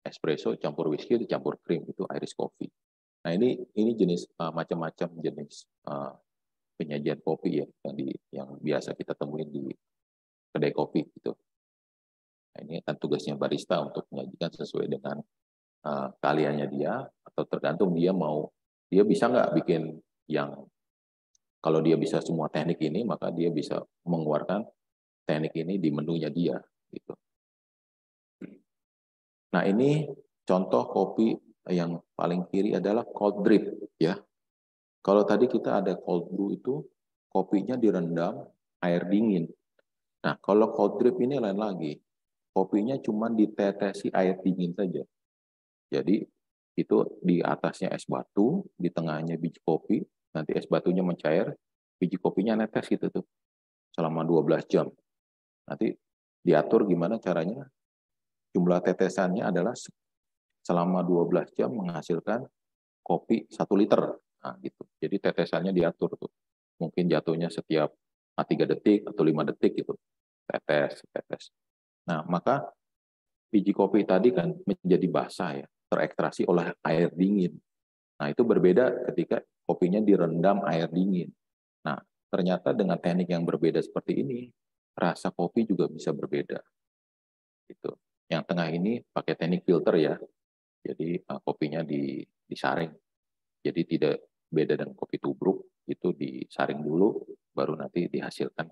Espresso campur whisky dicampur krim, itu Irish coffee. Nah ini jenis macam-macam jenis penyajian kopi ya yang biasa kita temuin di kedai kopi gitu. Nah, ini kan tugasnya barista untuk menyajikan sesuai dengan keahliannya dia, atau tergantung dia bisa nggak bikin yang, kalau dia bisa semua teknik ini, maka dia bisa mengeluarkan teknik ini di menunya dia gitu. Nah, ini contoh kopi yang paling kiri adalah cold drip ya. Kalau tadi kita ada cold brew itu kopinya direndam air dingin. Nah, kalau cold drip ini lain lagi. Kopinya cuma ditetesi air dingin saja. Jadi itu di atasnya es batu, di tengahnya biji kopi, nanti es batunya mencair, biji kopinya netes gitu tuh selama 12 jam. Nanti diatur gimana caranya, jumlah tetesannya adalah selama 12 jam menghasilkan kopi 1 liter. Nah, gitu. Jadi tetesannya diatur tuh. Mungkin jatuhnya setiap 3 detik atau 5 detik gitu. Tetes. Nah, maka biji kopi tadi kan menjadi basah ya, terekstraksi oleh air dingin. Nah, itu berbeda ketika kopinya direndam air dingin. Nah, ternyata dengan teknik yang berbeda seperti ini, rasa kopi juga bisa berbeda. Gitu. Yang tengah ini pakai teknik filter ya. Jadi kopinya disaring. Jadi tidak beda dengan kopi tubruk, itu disaring dulu, baru nanti dihasilkan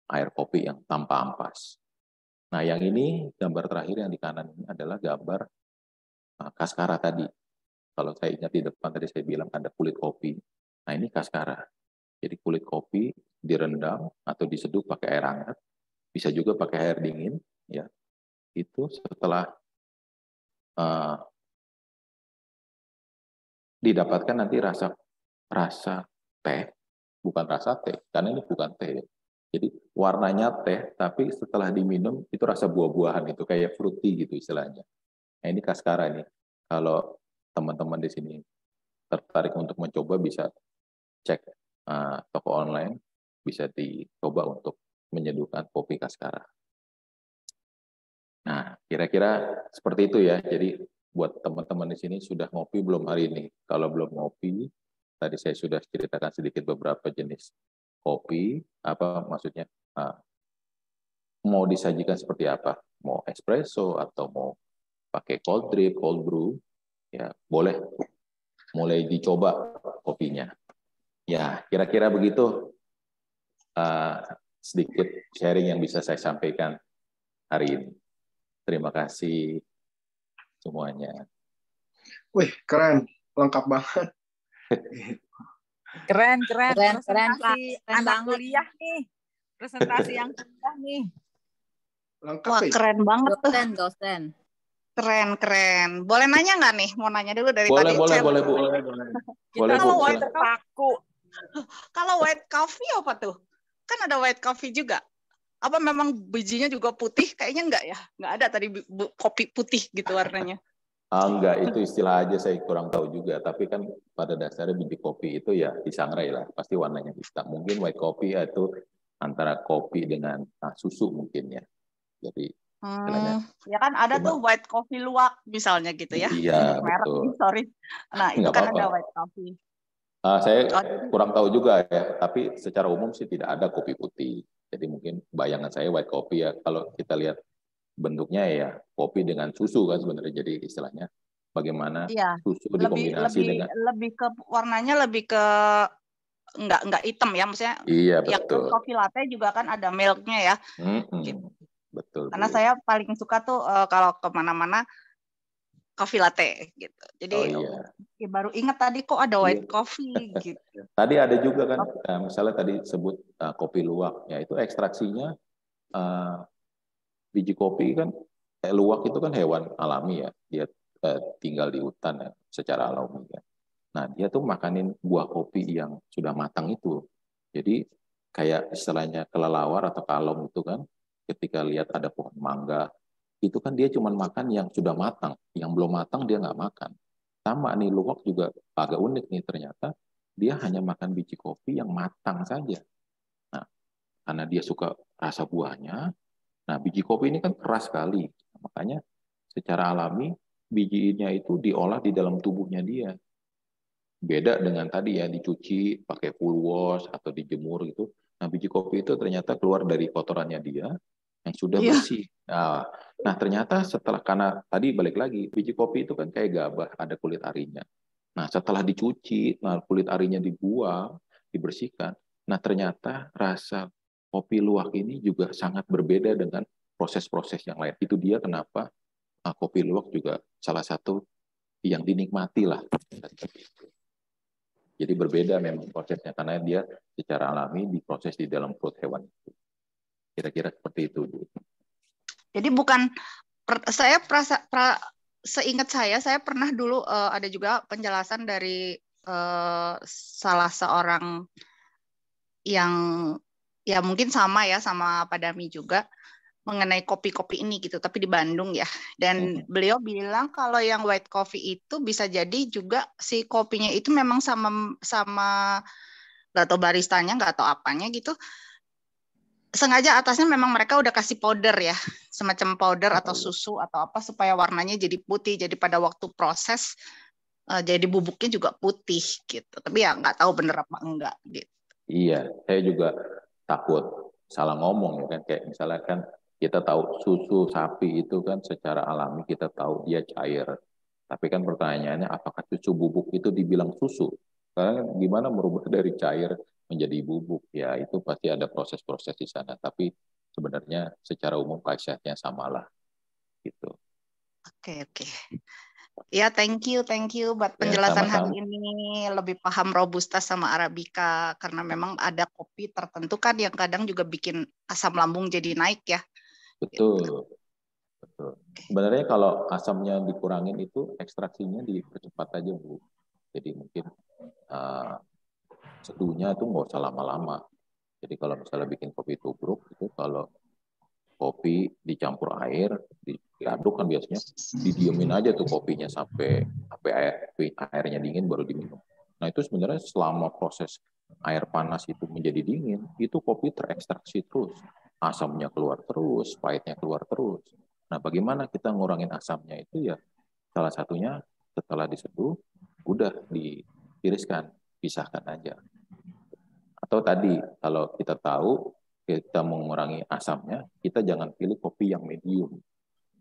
air kopi yang tanpa ampas. Nah, yang ini gambar terakhir yang di kanan ini adalah gambar kaskara tadi. Kalau saya ingat di depan tadi saya bilang ada kulit kopi. Nah, ini kaskara. Jadi kulit kopi direndam atau diseduh pakai air hangat, bisa juga pakai air dingin, ya. Itu setelah didapatkan nanti rasa teh, bukan rasa teh, karena ini bukan teh. Jadi warnanya teh, tapi setelah diminum itu rasa buah-buahan, itu kayak fruity gitu istilahnya. Nah, ini kaskara ini. Kalau teman-teman di sini tertarik untuk mencoba bisa cek toko online, bisa dicoba untuk menyeduhkan kopi Kaskara. Nah, kira-kira seperti itu ya. Jadi buat teman-teman di sini sudah ngopi belum hari ini? Kalau belum ngopi, tadi saya sudah ceritakan sedikit beberapa jenis kopi, apa maksudnya mau disajikan seperti apa? Mau espresso atau mau pakai cold drip, cold brew, ya boleh mulai dicoba kopinya. Ya, kira-kira begitu sedikit sharing yang bisa saya sampaikan hari ini. Terima kasih semuanya. Wih, keren. Lengkap banget. Keren. Keren, Presentasi keren anak banget. kuliah nih. Presentasi yang kuliah nih. Lengkap, Wah, ya? keren banget tuh. Dosen. Keren. Boleh nanya nggak nih? Mau nanya dulu dari Boleh, tadi. boleh, Cel. boleh, Bu. Kita Boleh, Bu. kalau Silakan. white terpaku. Kalau white coffee apa tuh? Kan ada white coffee juga. Apa memang bijinya juga putih? Kayaknya enggak ya. Enggak ada tadi kopi putih gitu warnanya. Enggak, itu istilah aja saya kurang tahu juga. Tapi kan pada dasarnya biji kopi itu ya disangrai lah. Pasti warnanya hitam. Mungkin white coffee itu antara kopi dengan susu mungkin ya. Jadi ya kan ada tuh white coffee luwak misalnya gitu ya. Iya, merek betul. nih, sorry. Nah, itu Nggak kan apa-apa. ada white coffee. Saya kurang tahu juga ya, tapi secara umum sih tidak ada kopi putih. Jadi mungkin bayangan saya white coffee ya, kalau kita lihat bentuknya ya kopi dengan susu kan sebenarnya. Jadi istilahnya bagaimana susu dikombinasi dengan lebih ke warnanya lebih ke enggak hitam ya, maksudnya. Iya, ya betul. Coffee latte juga kan ada milknya ya. Gitu. Betul. Karena saya paling suka tuh kalau kemana-mana coffee latte gitu. Jadi ya baru ingat tadi kok ada white coffee gitu. Tadi ada juga kan, misalnya tadi sebut kopi luwak, ya itu ekstraksinya biji kopi kan, luwak itu kan hewan alami ya, dia tinggal di hutan ya, secara alami ya. Nah dia tuh makanin buah kopi yang sudah matang itu. Jadi kayak istilahnya kelelawar atau kalong itu kan, ketika lihat ada pohon mangga, itu kan dia cuma makan yang sudah matang, yang belum matang dia nggak makan. Sama nih luwak juga agak unik nih, ternyata dia hanya makan biji kopi yang matang saja. Nah, karena dia suka rasa buahnya, nah biji kopi ini kan keras sekali, makanya secara alami bijinya itu diolah di dalam tubuhnya dia. Beda dengan tadi ya dicuci pakai full wash atau dijemur gitu. Nah biji kopi itu ternyata keluar dari kotorannya dia yang sudah bersih. Nah ternyata setelah, karena tadi balik lagi biji kopi itu kan kayak gabah, ada kulit arinya. Nah setelah dicuci, nah kulit arinya dibuang, dibersihkan. Nah ternyata rasa kopi luwak ini juga sangat berbeda dengan proses-proses yang lain. Itu dia kenapa kopi luwak juga salah satu yang dinikmati lah. Jadi berbeda memang prosesnya, karena dia secara alami diproses di dalam perut hewan itu. Kira-kira seperti itu, Bu. Jadi bukan, seingat saya pernah dulu ada juga penjelasan dari salah seorang yang ya mungkin sama ya sama Pak Dami juga, mengenai kopi-kopi ini gitu, tapi di Bandung ya. Dan beliau bilang kalau yang white coffee itu bisa jadi juga si kopinya itu memang sama nggak tahu baristanya, nggak tahu apanya gitu. Sengaja atasnya memang mereka udah kasih powder ya, semacam powder atau susu atau apa supaya warnanya jadi putih. Jadi pada waktu proses jadi bubuknya juga putih gitu. Tapi ya nggak tahu bener apa enggak gitu. Iya, saya juga takut salah ngomong ya kan, kayak misalnya kan kita tahu susu sapi itu kan secara alami kita tahu dia cair. Tapi kan pertanyaannya apakah susu bubuk itu dibilang susu? Karena gimana merubah dari cair menjadi bubuk? Ya itu pasti ada proses-proses di sana. Tapi sebenarnya secara umum khasiatnya samalah gitu. Oke. Ya, thank you buat penjelasan hari ini. Lebih paham Robusta sama Arabica karena memang ada kopi tertentu kan yang kadang juga bikin asam lambung jadi naik ya. Betul. Sebenarnya kalau asamnya dikurangin itu ekstraksinya dipercepat aja, Bu. Jadi mungkin seduhnya itu nggak usah lama-lama. Jadi kalau misalnya bikin kopi tubruk itu, kalau kopi dicampur air, diaduk kan biasanya didiemin aja tuh kopinya sampai sampai airnya dingin baru diminum. Nah itu sebenarnya selama proses air panas itu menjadi dingin, itu kopi terekstraksi terus, asamnya keluar terus, pahitnya keluar terus. Nah bagaimana kita ngurangin asamnya itu ya, salah satunya setelah diseduh, udah ditiriskan, pisahkan aja. Atau tadi, kalau kita tahu kita mengurangi asamnya, kita jangan pilih kopi yang medium.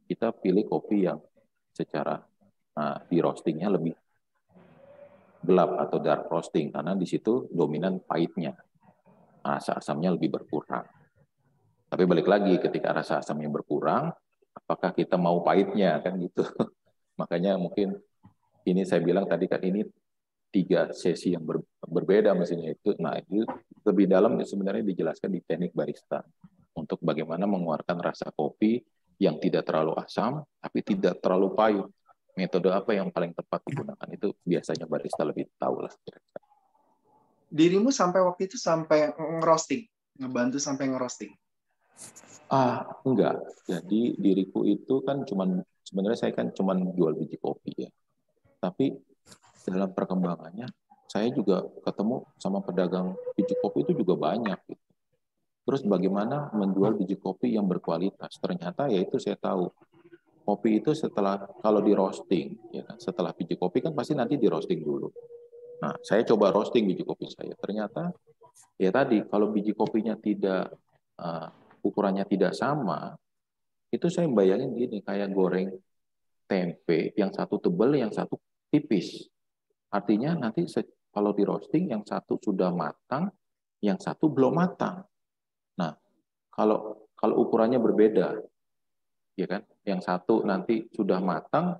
Kita pilih kopi yang secara di roastingnya lebih gelap atau dark roasting, karena di situ dominan pahitnya. Rasa asamnya lebih berkurang. Tapi balik lagi, ketika rasa asamnya berkurang, apakah kita mau pahitnya, kan gitu. Makanya mungkin ini saya bilang tadi kan ini 3 sesi yang berbeda mesinnya itu. Nah, itu lebih dalam sebenarnya dijelaskan di teknik barista untuk bagaimana mengeluarkan rasa kopi yang tidak terlalu asam tapi tidak terlalu pahit. Metode apa yang paling tepat digunakan itu biasanya barista lebih tahu lah. Dirimu sampai waktu itu sampai ngerosting, ngebantu sampai ngerosting? Enggak. Jadi diriku itu kan sebenarnya saya kan cuman jual biji kopi ya. Tapi dalam perkembangannya saya juga ketemu sama pedagang biji kopi itu juga banyak gitu. Terus bagaimana menjual biji kopi yang berkualitas? Ternyata ya itu saya tahu. Kopi itu kalau di roasting, ya kan, setelah biji kopi kan pasti nanti di roasting dulu. Nah, saya coba roasting biji kopi saya. Ternyata ya tadi kalau biji kopinya tidak ukurannya tidak sama, itu saya bayangin gini, kayak goreng tempe, yang satu tebal, yang satu tipis. Artinya nanti kalau di roasting yang satu sudah matang, yang satu belum matang. Nah, kalau ukurannya berbeda, ya kan? Yang satu nanti sudah matang,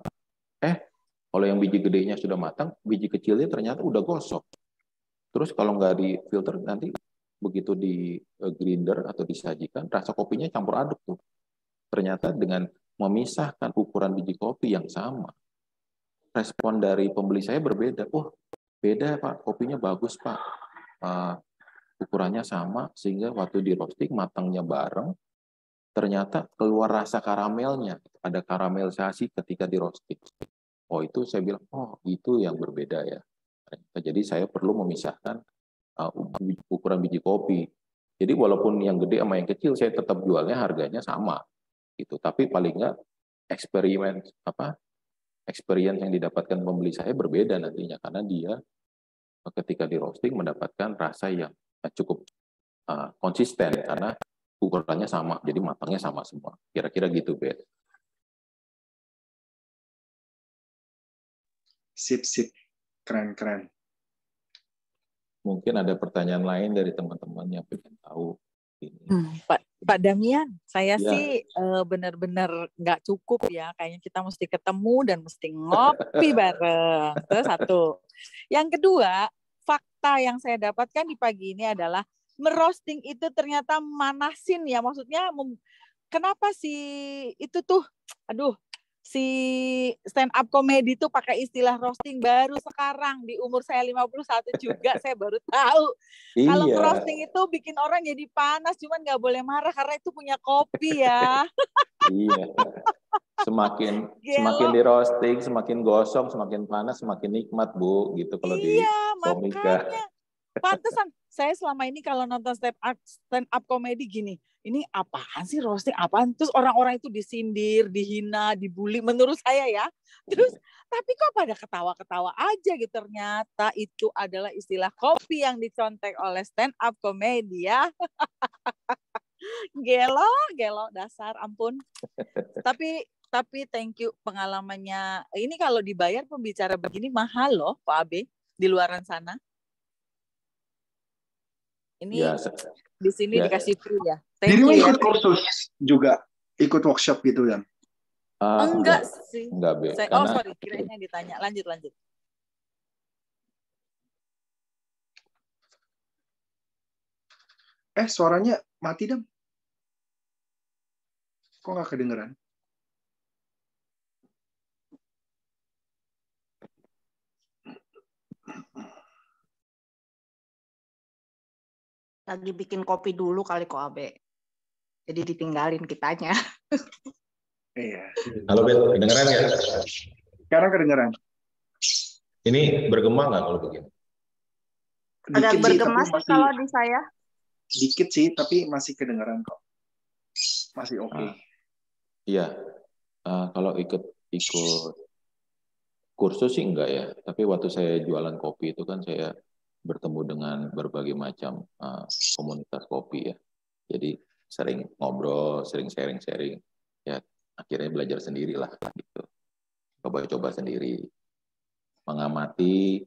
kalau yang biji gedenya sudah matang, biji kecilnya ternyata udah gosok. Terus kalau nggak di filter, nanti begitu di grinder atau disajikan, rasa kopinya campur aduk tuh. Ternyata dengan memisahkan ukuran biji kopi yang sama, respon dari pembeli saya berbeda. Beda Pak, kopinya bagus Pak. Ukurannya sama, sehingga waktu di roasting matangnya bareng, ternyata keluar rasa karamelnya, ada karamelisasi ketika di roasting. Itu saya bilang, itu yang berbeda ya. Jadi saya perlu memisahkan ukuran biji kopi. Jadi walaupun yang gede sama yang kecil saya tetap jualnya harganya sama gitu. Tapi paling nggak experience yang didapatkan pembeli saya berbeda nantinya, karena dia ketika di roasting mendapatkan rasa yang cukup konsisten karena ukurannya sama, jadi matangnya sama semua. Kira-kira gitu, Bet. Sip. Keren. Mungkin ada pertanyaan lain dari teman-teman yang pengen tahu ini. Pak Damian, saya Ya. sih benar-benar nggak cukup ya. Kayaknya kita mesti ketemu dan mesti ngopi bareng. Itu satu. Yang kedua, fakta yang saya dapatkan di pagi ini adalah merosting itu ternyata manasin ya. Maksudnya kenapa sih itu tuh, si stand up comedy itu pakai istilah roasting baru sekarang di umur saya 51 juga saya baru tahu. Iya. Kalau roasting itu bikin orang jadi panas, cuman nggak boleh marah karena itu punya kopi ya. Iya. Semakin di roasting, semakin gosong, semakin panas, semakin nikmat, Bu, gitu kalau di komika. Makanya. Pantesan saya selama ini kalau nonton stand up comedy gini, ini apaan sih roasting, apaan? Terus orang-orang itu disindir, dihina, dibully menurut saya ya. Terus tapi kok pada ketawa-ketawa aja gitu. Ternyata itu adalah istilah kopi yang dicontek oleh stand up comedy ya. Gelo dasar, ampun. Tapi thank you pengalamannya. Ini kalau dibayar pembicara begini mahal loh Pak Abe di luaran sana. Ini ya, di sini ya, dikasih free ya. Dirimu ikut kursus juga, ikut workshop gitu kan? Enggak sih. Enggak, Be. Sorry, kiranya ditanya. Lanjut. Suaranya mati, Dam. Kok nggak kedengeran? Lagi bikin kopi dulu kali kok Abe. Jadi ditinggalin kitanya. Iya. Halo, Bet. Kedengeran ya? Sekarang kedengeran. Ini bergema nggak kalau begini? Agak Dikit sih, tapi bergema sih masih kalau di saya. dikit sih, tapi masih kedengaran kok. Masih oke. Iya. Kalau ikut kursus sih enggak ya. Tapi waktu saya jualan kopi itu kan saya bertemu dengan berbagai macam komunitas kopi ya. Jadi sering ngobrol, sering sharing-sharing. Ya akhirnya belajar sendiri lah gitu. Coba-coba sendiri. Mengamati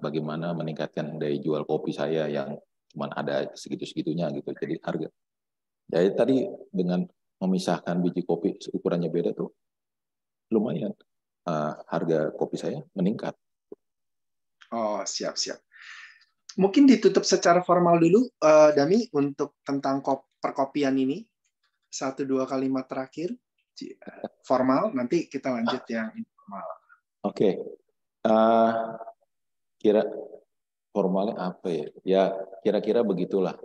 bagaimana meningkatkan daya jual kopi saya yang cuma ada segitu-segitunya gitu. Jadi harga. Jadi tadi dengan memisahkan biji kopi ukurannya beda tuh lumayan harga kopi saya meningkat. Oh, siap-siap. Mungkin ditutup secara formal dulu, Dami, untuk tentang perkopian ini. 1-2 kalimat terakhir. Formal, nanti kita lanjut yang informal. Oke. Kira formalnya apa ya? Ya kira-kira begitulah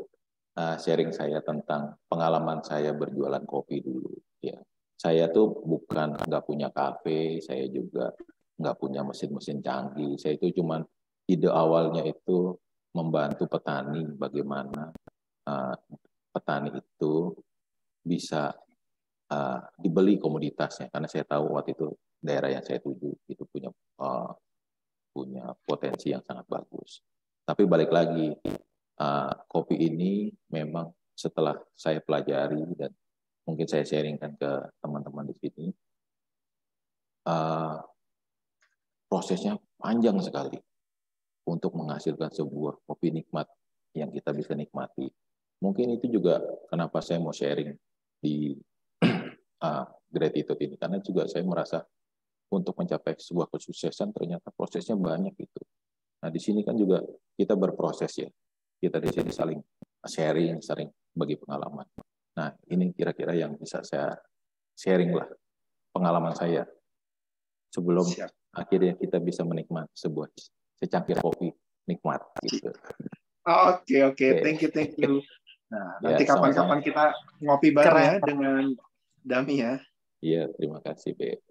sharing saya tentang pengalaman saya berjualan kopi dulu. Ya, saya tuh nggak punya kafe, saya juga nggak punya mesin-mesin canggih. Saya itu cuman ide awalnya itu membantu petani bagaimana petani itu bisa dibeli komoditasnya, karena saya tahu waktu itu daerah yang saya tuju itu punya potensi yang sangat bagus. Tapi balik lagi, kopi ini memang setelah saya pelajari dan mungkin saya sharingkan ke teman-teman di sini, prosesnya panjang sekali untuk menghasilkan sebuah kopi nikmat yang kita bisa nikmati. Mungkin itu juga kenapa saya mau sharing di Gratitude ini, karena juga saya merasa untuk mencapai sebuah kesuksesan ternyata prosesnya banyak gitu. Nah di sini kan juga kita berproses ya, kita di sini saling sharing, saling bagi pengalaman. Nah ini kira-kira yang bisa saya sharing lah pengalaman saya sebelum akhirnya kita bisa menikmati sebuah secangkir kopi nikmat gitu. Oke. Thank you. Nah, nanti kapan-kapan kita ngopi bareng ya dengan Dami ya. Iya, terima kasih, Be.